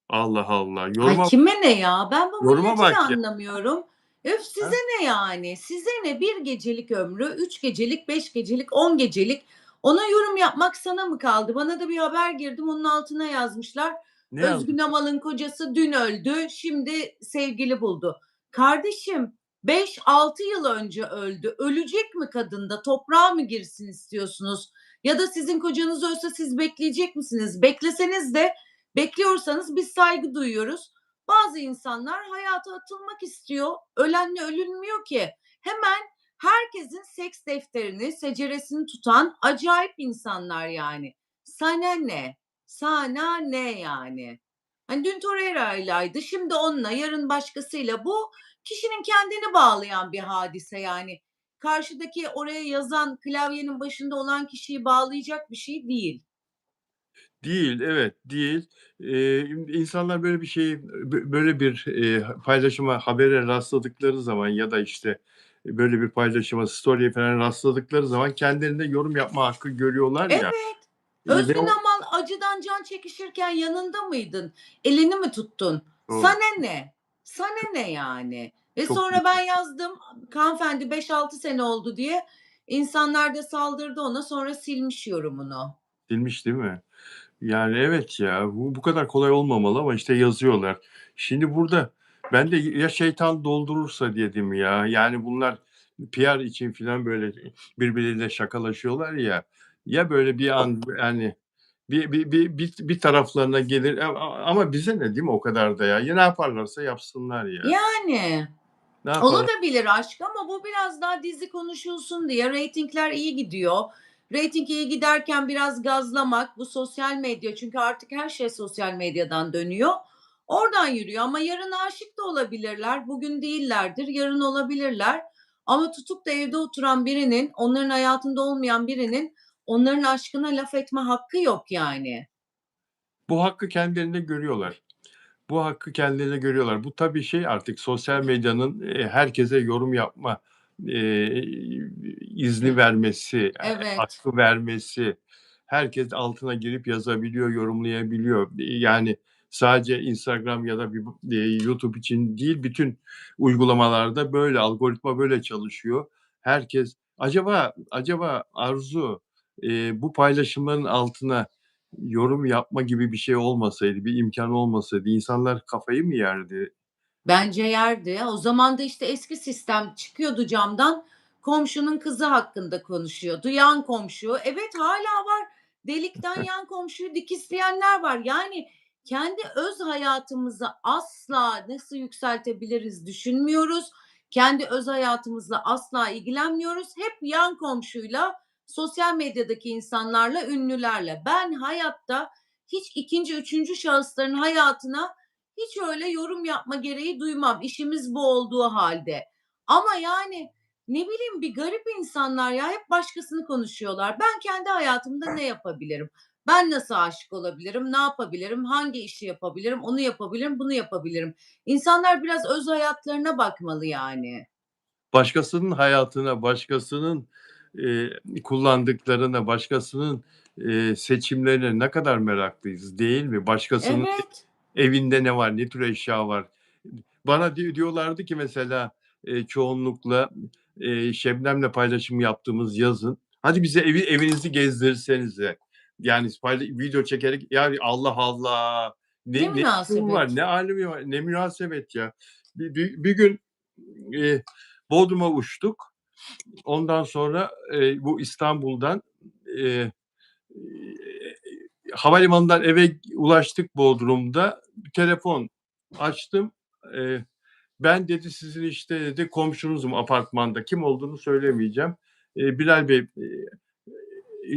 Allah Allah. Ay, kime ne ya? Ben bu Yoruma milleti de bak ya. anlamıyorum. Öf, size ne yani? Size ne? Bir gecelik ömrü, 3 gecelik, 5 gecelik, 10 gecelik. Ona yorum yapmak sana mı kaldı? Bana da bir haber girdim, onun altına yazmışlar. Ne Özgün yazmışlar? Amal'ın kocası dün öldü, şimdi sevgili buldu. Kardeşim, 5-6 yıl önce öldü. Ölecek mi kadın da? Toprağa mı girsin istiyorsunuz? Ya da sizin kocanız ölse siz bekleyecek misiniz? Bekleseniz de bekliyorsanız biz saygı duyuyoruz. Bazı insanlar hayata atılmak istiyor. Ölenle ölünmüyor ki. Hemen herkesin seks defterini, seceresini tutan acayip insanlar yani. Sana ne? Sana ne yani? Hani dün Torreira'ylaydı, şimdi onunla, yarın başkasıyla. Bu kişinin kendini bağlayan bir hadise yani. Karşıdaki oraya yazan, klavyenin başında olan kişiyi bağlayacak bir şey değil. Değil, evet, değil. İnsanlar böyle bir şeyi, böyle bir, paylaşıma, habere rastladıkları zaman ya da, işte, böyle bir paylaşıma, story'e falan rastladıkları zaman kendilerinde yorum yapma hakkı görüyorlar ya, Evet. ve Özgün o Amal acıdan can çekişirken yanında mıydın? Elini mi tuttun? doğru, Sana ne? Sana ne yani? Ve çok sonra ben yazdım, hanımefendi 5-6 sene oldu diye. İnsanlar da saldırdı ona, sonra silmiş yorumunu. bilmiş değil mi? Yani, evet ya, bu kadar kolay olmamalı ama, işte, yazıyorlar. Şimdi burada ben de ya şeytan doldurursa dedim ya, yani bunlar PR için filan böyle birbirleriyle şakalaşıyorlar ya, ya böyle bir an, yani, bir taraflarına gelir ama bize ne değil mi o kadar da ya? Ya ne yaparlarsa yapsınlar ya. Yani. Ne yapalım? Olabilir aşk ama bu biraz daha dizi konuşulsun diye. Reytingler iyi gidiyor. Reyting iyi giderken biraz gazlamak, bu sosyal medya çünkü artık her şey sosyal medyadan dönüyor. Oradan yürüyor ama yarın aşık da olabilirler. Bugün değillerdir, yarın olabilirler. Ama tutup da evde oturan birinin, onların hayatında olmayan birinin onların aşkına laf etme hakkı yok yani. Bu hakkı kendilerinde görüyorlar. Bu hakkı kendilerine görüyorlar. Bu tabii şey artık sosyal medyanın, herkese yorum yapma, eee, izni vermesi, Evet. hakkı vermesi. Herkes altına girip yazabiliyor, yorumlayabiliyor. Yani sadece Instagram ya da bir YouTube için değil, bütün uygulamalarda böyle, algoritma böyle çalışıyor. Herkes acaba Arzu, bu paylaşımların altına yorum yapma gibi bir şey olmasaydı, bir imkân olmasaydı insanlar kafayı mı yerdi? Bence yerdi. O zaman da işte eski sistem çıkıyordu camdan, komşunun kızı hakkında konuşuyordu. Yan komşu, evet hala var. Delikten yan komşuyu dikizleyenler var. Yani kendi öz hayatımızı asla nasıl yükseltebiliriz düşünmüyoruz. Kendi öz hayatımızla asla ilgilenmiyoruz. Hep yan komşuyla, sosyal medyadaki insanlarla, ünlülerle. Ben hayatta hiç ikinci, üçüncü şahısların hayatına hiç öyle yorum yapma gereği duymam, işimiz bu olduğu halde. Ama yani, ne bileyim, bir garip insanlar ya, hep başkasını konuşuyorlar. Ben kendi hayatımda ne yapabilirim? Ben nasıl aşık olabilirim? Ne yapabilirim? Hangi işi yapabilirim? Onu yapabilirim, bunu yapabilirim. İnsanlar biraz öz hayatlarına bakmalı yani. Başkasının hayatına, başkasının, kullandıklarına, başkasının, seçimlerine ne kadar meraklıyız, değil mi? Başkasının Evet. evinde ne var, ne tür eşya var? Bana diyorlardı ki mesela, çoğunlukla, Şebnem'le paylaşım yaptığımız yazın, "Hadi bize evinizi gezdirsenize." Yani video çekerek, ya Allah Allah! Ne Ne lüzum var, münasebet. ne alemi var, ne münasebet ya. Bir gün, eee, Bodrum'a uçtuk. Ondan sonra, bu İstanbul'dan, eee, havalimanından eve ulaştık Bodrum'da. Bir telefon açtım. Eee, "Ben" dedi, "sizin, işte" dedi, "komşunuzum apartmanda." Kim olduğunu söylemeyeceğim. "Bilal Bey,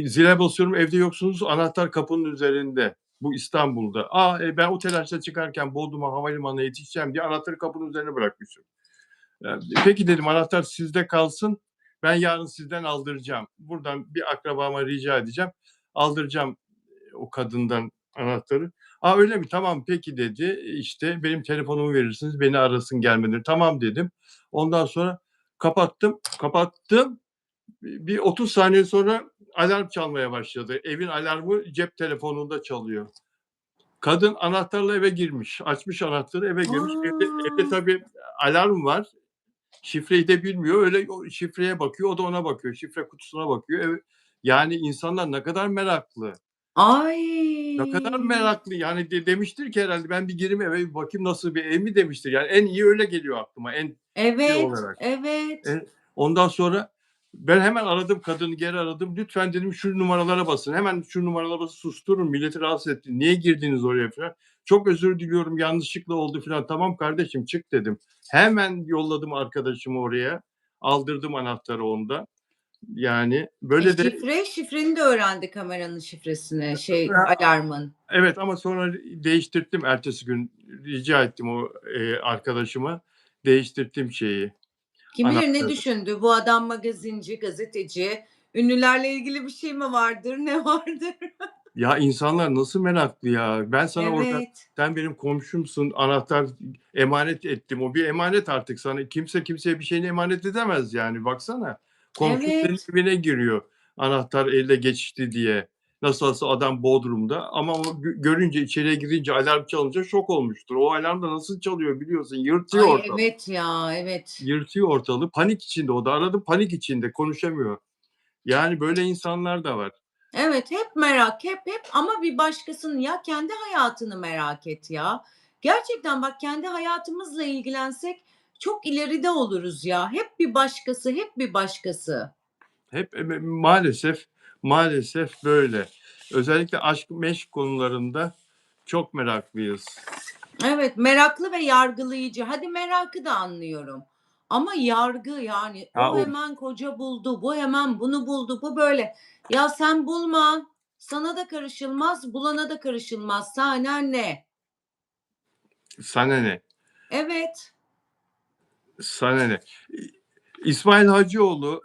zile basıyorum, evde yoksunuz, anahtar kapının üzerinde." Bu İstanbul'da. Ben o telaşla çıkarken Bodrum'a havalimanına yetişeceğim diye anahtarı kapının üzerine bırakmışım. Peki dedim, anahtar sizde kalsın. Ben yarın sizden aldıracağım. Buradan bir akrabama rica edeceğim. Aldıracağım o kadından anahtarı. Öyle mi? Tamam peki dedi. İşte benim telefonumu verirsiniz. Beni arasın gelmeden. Tamam dedim. Ondan sonra kapattım. Bir 30 saniye sonra alarm çalmaya başladı. Evin alarmı cep telefonunda çalıyor. Kadın anahtarla eve girmiş. Açmış anahtarı, eve girmiş. Evde A! tabii alarm var. Şifreyi de bilmiyor. Öyle o şifreye bakıyor, o da ona bakıyor. Şifre kutusuna bakıyor. Yani insanlar ne kadar meraklı. Ne kadar Ay! meraklı. Yani demiştir ki herhâlde ben bir gireyim eve bir bakayım nasıl bir ev mi demiştir. Yani en iyi öyle geliyor aklıma en şey Evet, olarak. evet. Ondan sonra ben hemen aradım kadını, geri aradım. "Lütfen" dedim, "şu numaralara basın. Hemen şu numaralara basın, susturun, milleti rahatsız ettiniz. Niye girdiniz oraya?" filan. "Çok özür diliyorum, yanlışlıkla oldu." filan. "Tamam kardeşim, çık." dedim. Hemen yolladım arkadaşımı oraya. Aldırdım anahtarı ondan. Yani böyle de Şifreni de öğrendi kameranın şifresini, alarmın. evet ama sonra değiştirttim ertesi gün. Rica ettim o, arkadaşıma. Değiştirttim şeyi, Kim bilir ne anahtarı. düşündü? Bu adam magazinci, gazeteci. Ünlülerle ilgili bir şey mi vardır, ne vardır? Ya, insanlar nasıl meraklı ya. Ben sana orada, Evet, sen benim komşumsun, anahtar emanet ettim. O bir emanet artık sana. Kimse kimseye bir şeyini emanet edemez yani. Baksana, komşun senin evet, evine giriyor anahtar ele geçti diye. Nasıl olsa adam Bodrum'da ama o görünce, içeriye girince, alarm çalınca şok olmuştur. O alarm da nasıl çalıyor biliyorsun, yırtıyor ay, ortalığı. evet ya, evet. Yırtıyor ortalığı. Panik içinde o da. Aradım, panik içinde, konuşamıyor. Yani böyle insanlar da var. Evet, hep merak, hep ama bir başkasının, ya kendi hayatını merak et ya. Gerçekten bak kendi hayatımızla ilgilensek çok ileride oluruz ya. Hep bir başkası, hep bir başkası. Hep maalesef böyle. Özellikle aşk meşk konularında çok meraklıyız. Evet, meraklı ve yargılayıcı. Hadi merakı da anlıyorum. Ama yargı yani Ha, o hemen koca buldu, bu hemen bunu buldu, bu böyle. Ya sen bulma, sana da karışılmaz, bulana da karışılmaz. Sana ne? sana ne? Evet, Sana ne? İsmail Hacıoğlu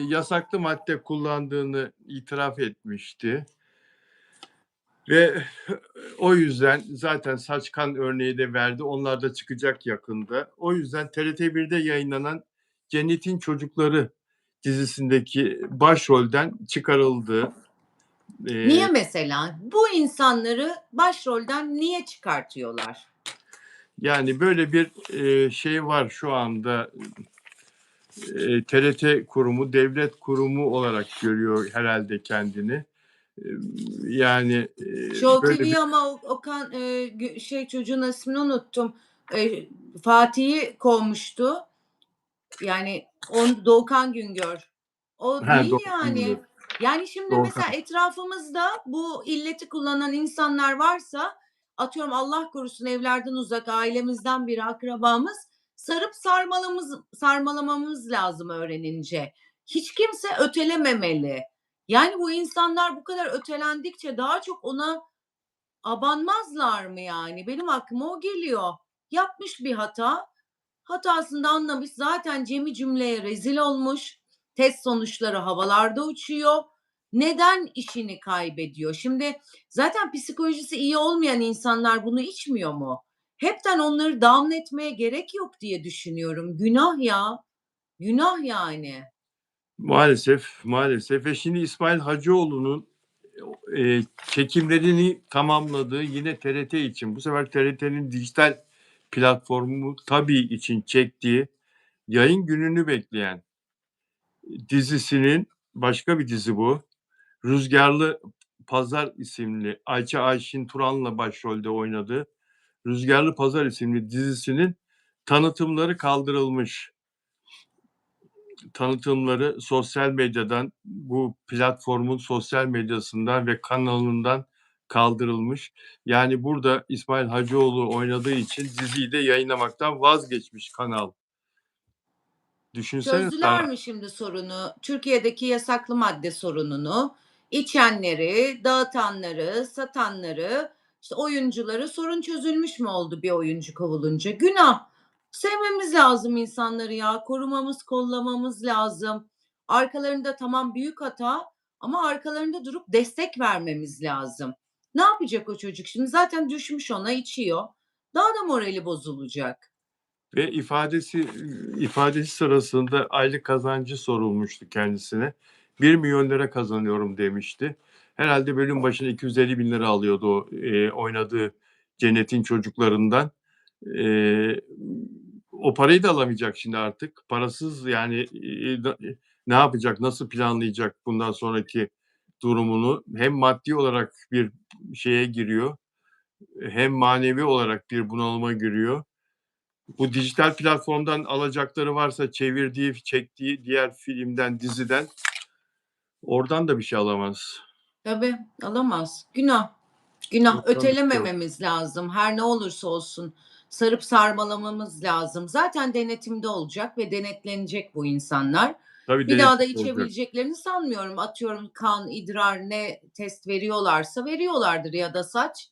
yasaklı madde kullandığını itiraf etmişti. Ve o yüzden zaten saç kan örneği de verdi. Onlar da çıkacak yakında. O yüzden TRT1'de yayınlanan Cennetin Çocukları dizisindeki başrolden çıkarıldı. Niye mesela? Bu insanları başrolden niye çıkartıyorlar? Yani böyle bir şey var şu anda. TRT kurumu, devlet kurumu olarak görüyor herhalde kendini. Yani Show böyle bir TV ama Okan çocuğun ismini unuttum. Fatih'i kovmuştu. Yani Doğukan Güngör. O değil Doğru yani. diyor. Yani şimdi Doğukan. mesela etrafımızda bu illeti kullanan insanlar varsa atıyorum Allah korusun evlerden uzak ailemizden biri akrabamız sarıp sarmalamamız lazım öğrenince. Hiç kimse ötelememeli. Yani bu insanlar bu kadar ötelendikçe daha çok ona abanmazlar mı yani? Benim aklıma o geliyor. Yapmış bir hata, hatasını da anlamış. Zaten cemi cümleye rezil olmuş. Test sonuçları havalarda uçuyor. Neden işini kaybediyor? Şimdi zaten psikolojisi iyi olmayan insanlar bunu içmiyor mu? Hepten onları down etmeye gerek yok diye düşünüyorum. Günah ya. Günah yani. Maalesef, maalesef ve şimdi İsmail Hacıoğlu'nun çekimlerini tamamladığı yine TRT için, bu sefer TRT'nin dijital platformu tabii için çektiği, yayın gününü bekleyen dizisinin başka bir dizi bu. Rüzgarlı Pazar isimli Ayça Ayşin Turan'la başrolde oynadığı Rüzgarlı Pazar isimli dizisinin tanıtımları kaldırılmış. Tanıtımları sosyal medyadan, bu platformun sosyal medyasından ve kanalından kaldırılmış. Yani burada İsmail Hacıoğlu oynadığı için diziyi de yayınlamaktan vazgeçmiş kanal. Düşünsene Çözdüler daha. mi şimdi sorunu? Türkiye'deki yasaklı madde sorununu, içenleri, dağıtanları, satanları, işte oyuncuları sorun çözülmüş mü oldu bir oyuncu kovulunca? Günah. Sevmemiz lazım insanları ya. Korumamız, kollamamız lazım. Arkalarında tamam büyük hata ama arkalarında durup destek vermemiz lazım. Ne yapacak o çocuk şimdi? Zaten düşmüş ona içiyor. Daha da morali bozulacak. Ve ifadesi sırasında aylık kazancı sorulmuştu kendisine. 1 milyon lira kazanıyorum demişti. Herhalde bölüm başına 250 bin lira alıyordu o oynadığı Cennet'in Çocuklarından. E, O parayı da alamayacak şimdi artık. Parasız yani ne yapacak, nasıl planlayacak bundan sonraki durumunu? Hem maddi olarak bir şeye giriyor, hem manevi olarak bir bunalıma giriyor. Bu dijital platformdan alacakları varsa çevirdiği, çektiği diğer filmden, diziden oradan da bir şey alamaz. Tabii alamaz. Günah. Günah. Oradan bir şey alamaz. Ötelemememiz lazım. Her ne olursa olsun sarıp sarmalamamız lazım. Zaten denetimde olacak ve denetlenecek bu insanlar. Tabii Bir daha da denetim olacak. içebileceklerini sanmıyorum. Atıyorum kan, idrar ne test veriyorlarsa veriyorlardır ya da saç.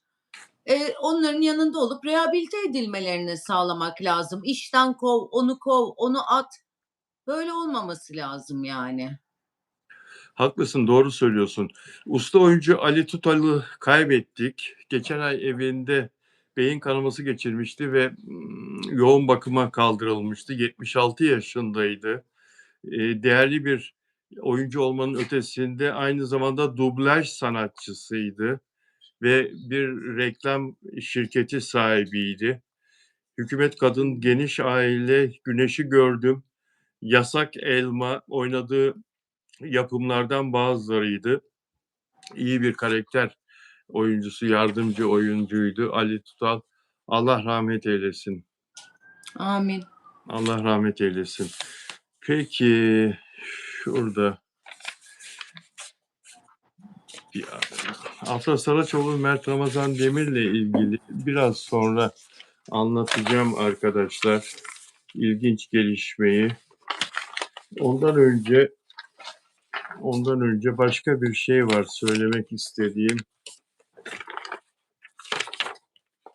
Onların yanında olup rehabilite edilmelerini sağlamak lazım. İşten kov, onu at. Böyle olmaması lazım yani. Haklısın, doğru söylüyorsun. Usta oyuncu Ali Tutal'ı kaybettik. Geçen ay evinde beyin kanaması geçirmişti ve yoğun bakıma kaldırılmıştı. 76 yaşındaydı. Değerli bir oyuncu olmanın ötesinde aynı zamanda dublaj sanatçısıydı ve bir reklam şirketi sahibiydi. Hükümet Kadın, Geniş Aile, Güneşi Gördüm, Yasak Elma oynadığı yapımlardan bazılarıydı. İyi bir karakter oyuncusu, yardımcı oyuncuydu Ali Tutal. Allah rahmet eylesin. Amin. Allah rahmet eylesin. Peki şurada Afra Saraçoğlu, Mert Ramazan Demir'le ilgili biraz sonra anlatacağım arkadaşlar. İlginç gelişmeyi. Ondan önce başka bir şey var söylemek istediğim.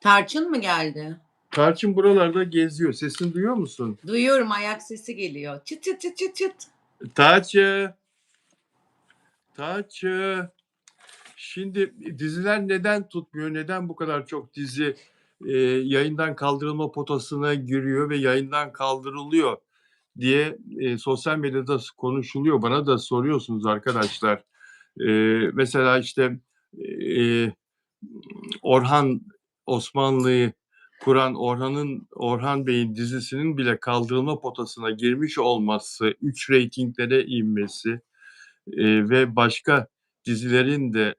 Tarçın mı geldi? Tarçın buralarda geziyor. Sesini duyuyor musun? Duyuyorum, ayak sesi geliyor. Çıt çıt çıt çıt çıt. Tarçın, Tarçın. Şimdi diziler neden tutmuyor? Neden bu kadar çok dizi yayından kaldırılma potasına giriyor ve yayından kaldırılıyor diye sosyal medyada konuşuluyor. Bana da soruyorsunuz arkadaşlar. Mesela işte e, Orhan Osmanlı'yı kuran Orhan Bey'in dizisinin bile kaldırılma potasına girmiş olması, 3 reytinglere inmesi ve başka dizilerin de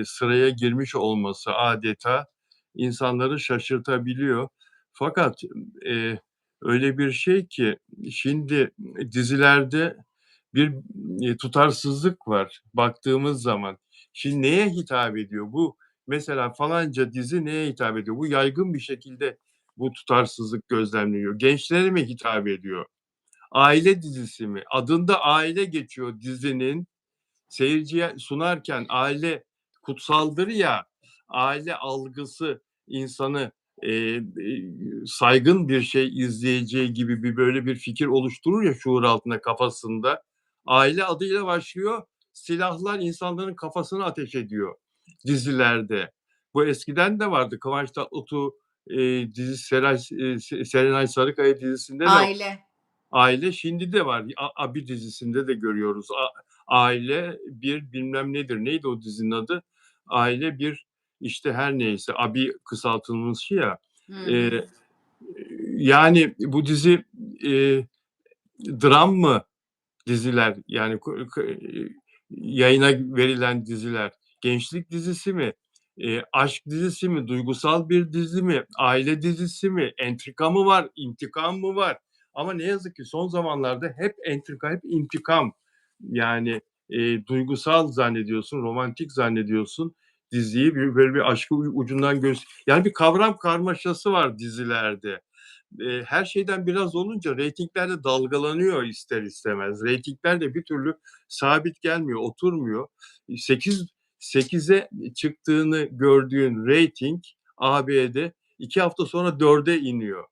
sıraya girmiş olması adeta insanları şaşırtabiliyor. Fakat öyle bir şey ki şimdi dizilerde bir tutarsızlık var baktığımız zaman. Şimdi neye hitap ediyor? Bu mesela falanca dizi neye hitap ediyor? Bu yaygın bir şekilde bu tutarsızlık gözlemleniyor. Gençlere mi hitap ediyor? Aile dizisi mi? Adında aile geçiyor dizinin. Seyirciye sunarken aile kutsaldır ya, aile algısı insanı saygın bir şey izleyeceği gibi böyle bir fikir oluşturur ya şuur altında kafasında. Aile adıyla başlıyor, silahlar insanların kafasına ateş ediyor dizilerde. Bu eskiden de vardı. Kıvanç Tatlıtuğ dizisi Serenay Sarıkaya dizisinde de Aile. Aile şimdi de var. Abi dizisinde de görüyoruz. Aile bir bilmem nedir. Neydi o dizinin adı? Aile bir işte her neyse. Abi kısaltılmışı ya. Hı hı. Ee, Yani bu dizi dram mı? Diziler yani yayına verilen diziler gençlik dizisi mi, aşk dizisi mi, duygusal bir dizi mi, aile dizisi mi, entrika mı var, intikam mı var? Ama ne yazık ki son zamanlarda hep entrika, hep intikam. Yani duygusal zannediyorsun, romantik zannediyorsun diziyi böyle bir aşkı ucundan yani bir kavram karmaşası var dizilerde. Her şeyden biraz olunca reytingler de dalgalanıyor ister istemez. Reytingler de bir türlü sabit gelmiyor, oturmuyor. 8'e çıktığını gördüğün reyting AB'de 2 hafta sonra 4'e iniyor.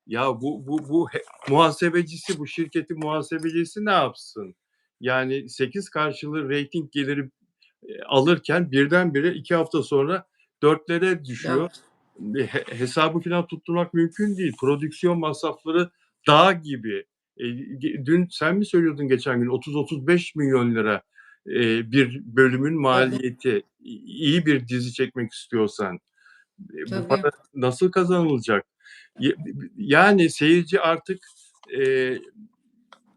Ya bu muhasebecisi, bu şirketin muhasebecisi ne yapsın? Yani 8 karşılığı reyting geliri alırken birdenbire 2 hafta sonra 4'lere düşüyor. 4. Hesabı falan tutturmak mümkün değil. Prodüksiyon masrafları dağ gibi. Dün sen mi söylüyordun geçen gün 30-35 milyon lira bir bölümün Tabii. maliyeti. İyi bir dizi çekmek istiyorsan. Bu Tabii. para nasıl kazanılacak? Yani seyirci artık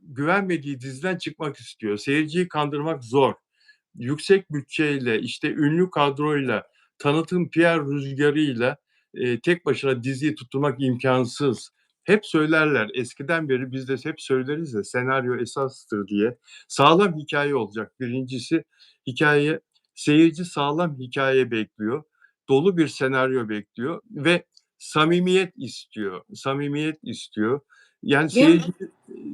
güvenmediği diziden çıkmak istiyor. Seyirciyi kandırmak zor. Yüksek bütçeyle, işte ünlü kadroyla, tanıtım PR rüzgarıyla tek başına diziyi tutturmak imkansız. Hep söylerler, eskiden beri biz de hep söyleriz ya senaryo esastır diye. Sağlam hikaye olacak. Birincisi hikaye, seyirci sağlam hikaye bekliyor. Dolu bir senaryo bekliyor ve samimiyet istiyor. Samimiyet istiyor. Yani Benim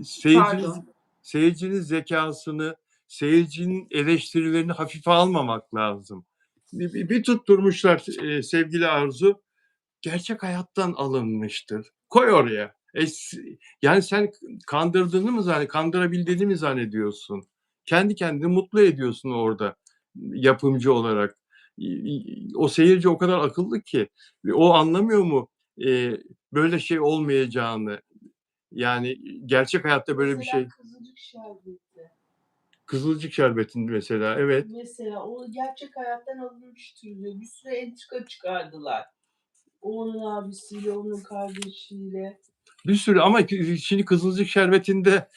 seyircinin Pardon. seyircinin zekasını, seyircinin eleştirilerini hafife almamak lazım. Bir tutturmuşlar sevgili Arzu, gerçek hayattan alınmıştır. Koy oraya. Yani sen kandırdığını mı kandırabildiğini mi zannediyorsun? Kendi kendini mutlu ediyorsun orada yapımcı olarak. O seyirci o kadar akıllı ki o anlamıyor mu böyle şey olmayacağını? Yani gerçek hayatta böyle bir Mesela şey. Kızılcık Şerbeti. Kızılcık Şerbeti'nde mesela evet. Mesela o gerçek hayattan alınmıştır diyor. Bir sürü entrika çıkardılar. Onun abisiyle, onun kardeşiyle. Bir sürü ama şimdi Kızılcık Şerbeti'nde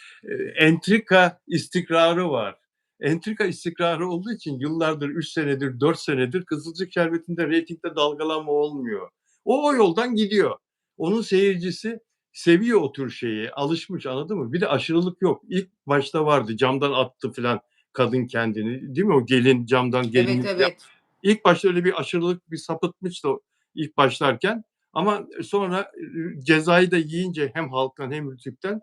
entrika istikrarı var. Entrika istikrarı olduğu için yıllardır 3 senedir 4 senedir Kızılcık Şerbeti'nde reytingde dalgalanma olmuyor. O yoldan gidiyor. Onun seyircisi seviyor o tür şeyi. Alışmış anladın mı? Bir de aşırılık yok. İlk başta vardı camdan attı falan kadın kendini. Değil mi o gelin camdan Evet, evet. İlk başta öyle bir aşırılık bir sapıtmıştı ilk başlarken. Ama sonra cezayı da yiyince hem halktan hem Rütük'ten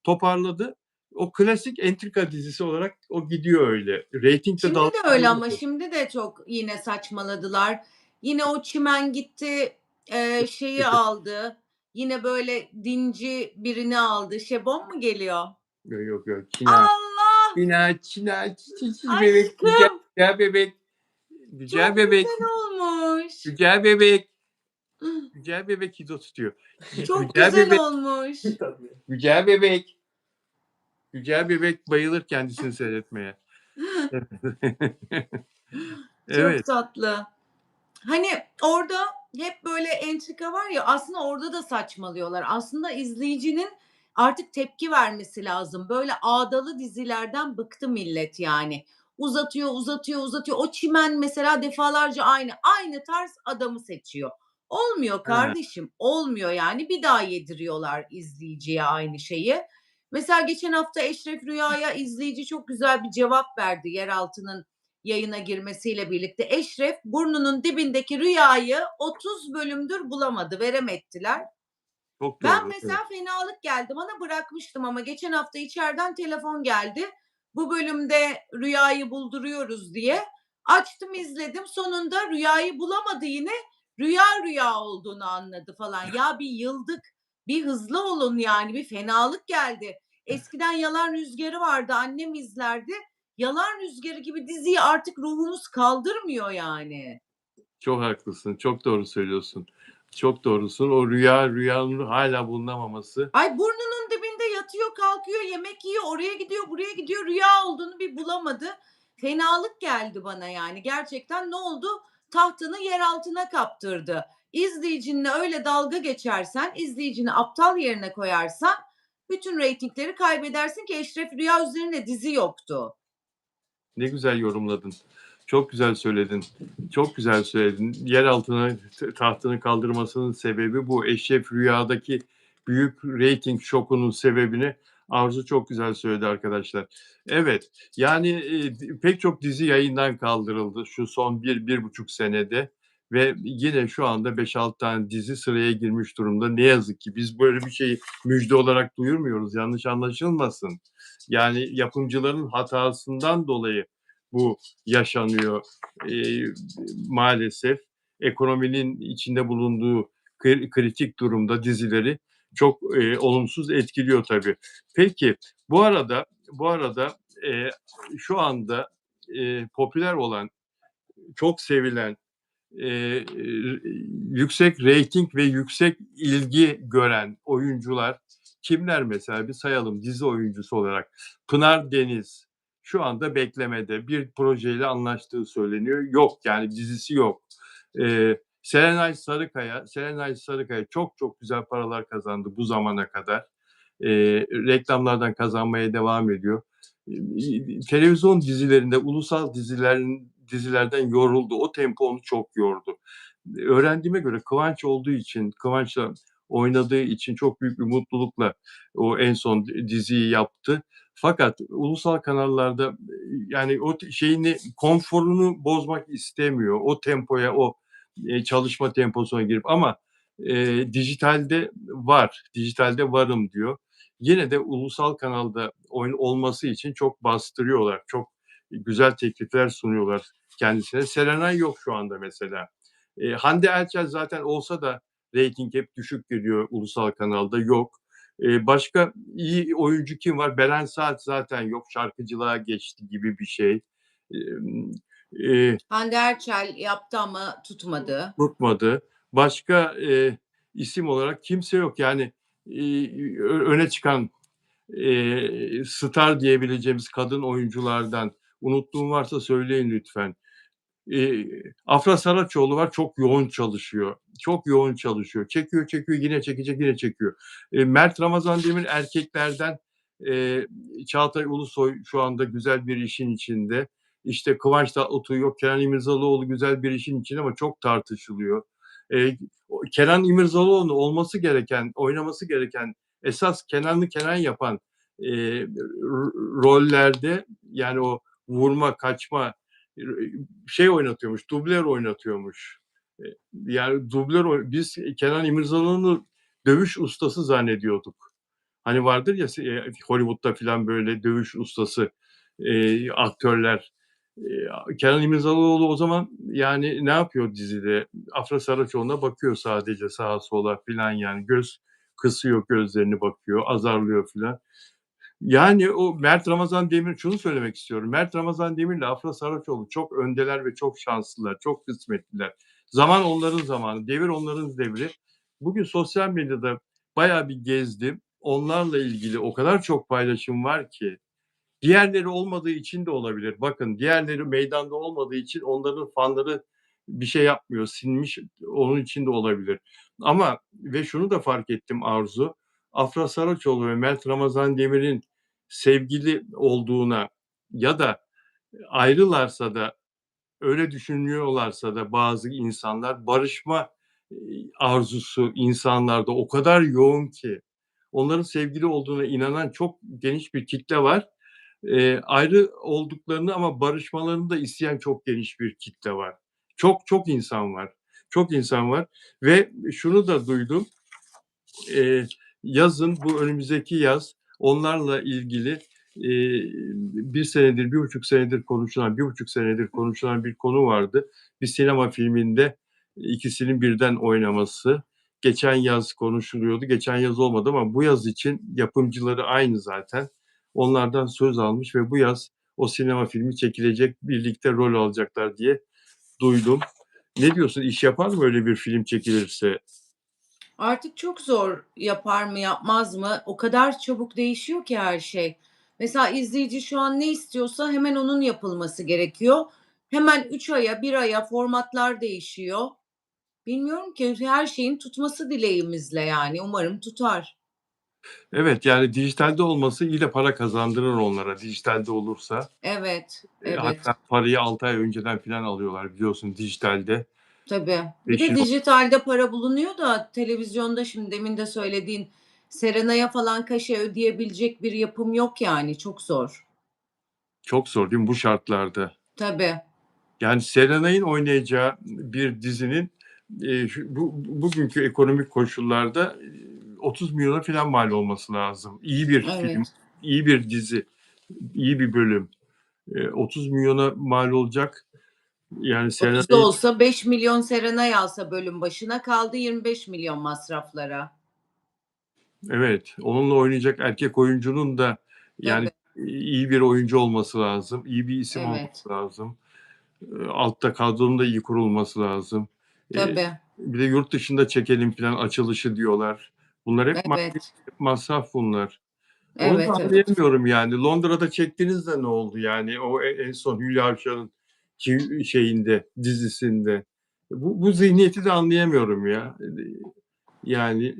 toparladı. O klasik entrika dizisi olarak o gidiyor öyle. Reytingde Şimdi de öyle ama şimdi de çok yine saçmaladılar. Yine o çimen gitti, şeyi aldı. yine böyle dinci birini aldı. Şebon mu geliyor? Yok. Allah! Çina, çiçil bebek, Aşkım! güzel bebek, güzel Çok bebek, güzel olmuş. güzel bebek, güzel bebek Hido tutuyor. Çok Güzel güzel bebek, olmuş. güzel bebek, güzel bebek bayılır kendisini seyretmeye. Çok Evet. tatlı. Hani orada hep böyle entrika var ya, aslında orada da saçmalıyorlar. Aslında izleyicinin artık tepki vermesi lazım. Böyle ağdalı dizilerden bıktı millet yani. Uzatıyor. O çimen mesela defalarca aynı tarz adamı seçiyor. Olmuyor Ha, kardeşim, olmuyor yani. Bir daha yediriyorlar izleyiciye aynı şeyi. Mesela geçen hafta Eşref Rüya'ya izleyici çok güzel bir cevap verdi Yeraltı'nın yayına girmesiyle birlikte. Eşref burnunun dibindeki Rüya'yı 30 bölümdür bulamadı, veremettiler. çok Ben doğru. Evet. mesela fenalık geldi bana, bırakmıştım ama geçen hafta içeriden telefon geldi. Bu bölümde Rüya'yı bulduruyoruz diye. Açtım izledim, sonunda Rüya'yı bulamadı yine. Rüya olduğunu anladı falan. Ya bir yıldık, bir hızlı olun yani, bir fenalık geldi. Eskiden Yalan Rüzgarı vardı, annem izlerdi. Yalan Rüzgarı gibi diziyi artık ruhumuz kaldırmıyor yani. Çok haklısın. Çok doğru söylüyorsun. Çok doğrusun. O rüyanın hala bulunamaması. Ay burnunun dibinde yatıyor, kalkıyor, yemek yiyor, oraya gidiyor, buraya gidiyor, rüya olduğunu bir bulamadı. Fenalık geldi bana yani. Gerçekten ne oldu? Tahtını yer altına kaptırdı. İzleyicinle öyle dalga geçersen, izleyicini aptal yerine koyarsan bütün reytingleri kaybedersin ki Eşref Rüya üzerine dizi yoktu. Ne güzel yorumladın. Çok güzel söyledin. Çok güzel söyledin. Yer altına tahtını kaldırmasının sebebi bu. Eşref Rüya'daki büyük reyting şokunun sebebini Arzu çok güzel söyledi arkadaşlar. Evet, yani pek çok dizi yayından kaldırıldı şu son 1-1,5 senede ve yine şu anda 5-6 tane dizi sıraya girmiş durumda. Ne yazık ki biz böyle bir şeyi müjde olarak duyurmuyoruz. Yanlış anlaşılmasın. Yani yapımcıların hatasından dolayı bu yaşanıyor. Maalesef ekonominin içinde bulunduğu kritik durumda dizileri çok olumsuz etkiliyor tabii. Peki bu arada şu anda popüler olan, çok sevilen, yüksek reyting ve yüksek ilgi gören oyuncular kimler mesela? Bir sayalım dizi oyuncusu olarak. Pınar Deniz şu anda beklemede. Bir projeyle anlaştığı söyleniyor. Yok yani dizisi yok. Serenay Sarıkaya çok güzel paralar kazandı bu zamana kadar. Reklamlardan kazanmaya devam ediyor. Televizyon dizilerinde, ulusal dizilerden yoruldu. O tempo onu çok yordu. Öğrendiğime göre Kıvanç'la oynadığı için çok büyük bir mutlulukla o en son diziyi yaptı. Fakat ulusal kanallarda yani o şeyini, konforunu bozmak istemiyor. O tempoya, o çalışma temposuna girip ama dijitalde varım diyor. Yine de ulusal kanalda oyun olması için çok bastırıyorlar. Çok güzel teklifler sunuyorlar kendisine. Serenay yok şu anda mesela. Hande Erçel zaten olsa da reyting hep düşük geliyor ulusal kanalda. Yok. Başka iyi oyuncu kim var? Beren Saat zaten yok. Şarkıcılığa geçti gibi bir şey. Hande Erçel yaptı ama tutmadı. Tutmadı. Başka isim olarak kimse yok. Yani öne çıkan star diyebileceğimiz kadın oyunculardan unuttuğum varsa söyleyin lütfen. Afra Saraçoğlu var, çok yoğun çalışıyor. Çok yoğun çalışıyor. Çekiyor, yine çekecek, yine çekiyor. Mert Ramazan Demir erkeklerden, Çağatay Ulusoy şu anda güzel bir işin içinde. İşte Kıvanç Tatlıtuğ yok, Kenan İmirzalıoğlu güzel bir işin içinde ama çok tartışılıyor. Kenan İmirzalıoğlu oynaması gereken, esas Kenan yapan rollerde yani o vurma, kaçma, oynatıyormuş, dublör oynatıyormuş. Yani biz Kenan İmirzalıoğlu'nu dövüş ustası zannediyorduk. Hani vardır ya Hollywood'da filan böyle dövüş ustası aktörler. Kenan İmirzalıoğlu o zaman yani ne yapıyor dizide? Afra Saraçoğlu'na bakıyor sadece sağa sola filan yani. Göz kısıyor gözlerini bakıyor, azarlıyor filan. Yani o Mert Ramazan Demir şunu söylemek istiyorum. Mert Ramazan Demir'le Afra Saraçoğlu çok öndeler ve çok şanslılar, çok kısmetliler. Zaman onların zamanı, devir onların devri. Bugün sosyal medyada bayağı bir gezdim. Onlarla ilgili o kadar çok paylaşım var ki. Diğerleri olmadığı için de olabilir. Bakın diğerleri meydanda olmadığı için onların fanları bir şey yapmıyor, silmiş. Onun için de olabilir. Ama ve şunu da fark ettim Arzu, Afra Saraçoğlu ve Mert Ramazan Demir'in sevgili olduğuna ya da ayrılarsa da öyle düşünüyorlarsa da bazı insanlar barışma arzusu insanlarda o kadar yoğun ki onların sevgili olduğuna inanan çok geniş bir kitle var. Ayrı olduklarını ama barışmalarını da isteyen çok geniş bir kitle var. Çok çok insan var. Çok insan var ve şunu da duydum. Yazın bu önümüzdeki yaz onlarla ilgili 1 senedir, 1,5 senedir konuşulan, 1,5 senedir konuşulan bir konu vardı. Bir sinema filminde ikisinin birden oynaması. Geçen yaz konuşuluyordu. Geçen yaz olmadı ama bu yaz için yapımcıları aynı zaten. Onlardan söz almış ve bu yaz o sinema filmi çekilecek, birlikte rol alacaklar diye duydum. Ne diyorsun? İş yapar mı öyle bir film çekilirse? Artık çok zor yapar mı yapmaz mı? O kadar çabuk değişiyor ki her şey. Mesela izleyici şu an ne istiyorsa hemen onun yapılması gerekiyor. Hemen 3 aya, 1 aya formatlar değişiyor. Bilmiyorum ki her şeyin tutması dileğimizle yani. Umarım tutar. Evet, yani dijitalde olması iyi de para kazandırır onlara dijitalde olursa. Evet, evet. Hatta parayı 6 ay önceden filan alıyorlar biliyorsun dijitalde. Tabii. Bir de Peşin dijitalde para bulunuyor da televizyonda şimdi demin de söylediğin Serenay'a falan kaşe ödeyebilecek bir yapım yok yani. Çok zor. çok zor değil mi bu şartlarda? Tabii. Yani Serenay'ın oynayacağı bir dizinin, bugünkü ekonomik koşullarda, 30 milyona filan mal olması lazım. İyi bir film, Evet. iyi bir dizi, iyi bir bölüm. 30 milyona mal olacak. Yani 30 da Serenay'ın olsa 5 milyon Serenay alsa bölüm başına kaldı 25 milyon masraflara. Evet, onunla oynayacak erkek oyuncunun da yani Tabii. iyi bir oyuncu olması lazım, iyi bir isim Evet. olması lazım. Altta kadronun da iyi kurulması lazım. Eee, Tabii. bir de yurt dışında çekelim filan açılışı diyorlar. Bunlar hep Evet. masraf bunlar. Onu da Evet, evet. anlayamıyorum yani. Londra'da çektiğinizde ne oldu yani? O en son Hülya Avşar'ın şeyinde, dizisinde. Bu zihniyeti de anlayamıyorum ya. Yani,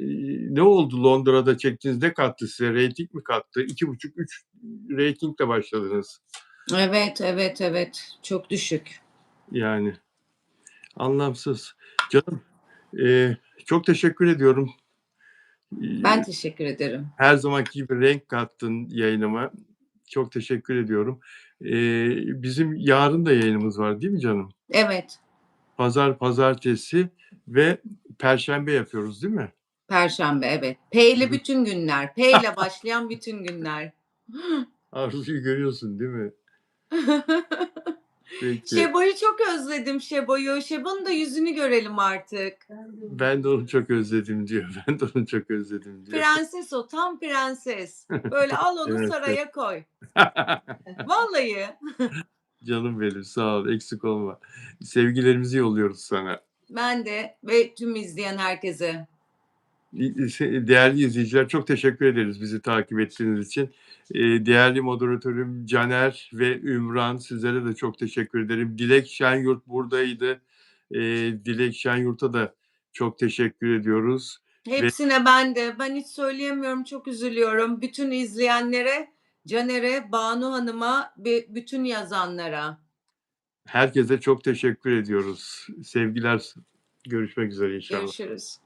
ne oldu Londra'da çektiğiniz ne kattı size? Reyting mi kattı? 2,5-3 reytingle başladınız. Evet, evet, evet. Çok düşük. Yani anlamsız. Canım, çok teşekkür ediyorum. Ben İii, teşekkür ederim. her zamanki gibi renk kattın yayınıma. Çok teşekkür ediyorum. Bizim yarın da yayınımız var değil mi canım? Evet. Pazar, pazartesi ve perşembe yapıyoruz değil mi? Perşembe, evet. P ile bütün günler. P ile başlayan bütün günler. Arzuyu görüyorsun değil mi? Peki. Şebo'yu çok özledim Şebo'yu. Şebo'nun da yüzünü görelim artık. Ben de onu çok özledim diyor. Ben de onu çok özledim diyor. Prenses o, tam prenses. Böyle al onu Evet, evet. saraya koy. Vallahi. Canım benim, sağ ol, eksik olma. Sevgilerimizi yolluyoruz sana. Ben de ve tüm izleyen herkese. Değerli izleyiciler, çok teşekkür ederiz bizi takip ettiğiniz için. Değerli moderatörüm Caner ve Ümran, sizlere de çok teşekkür ederim. Dilek Şenyurt buradaydı. Dilek Şenyurt'a da çok teşekkür ediyoruz ve Hepsine ben de. Ben hiç söyleyemiyorum, çok üzülüyorum. Bütün izleyenlere, Caner'e, Banu Hanım'a ve bütün yazanlara. herkese çok teşekkür ediyoruz. Sevgiler, görüşmek üzere inşallah. Görüşürüz.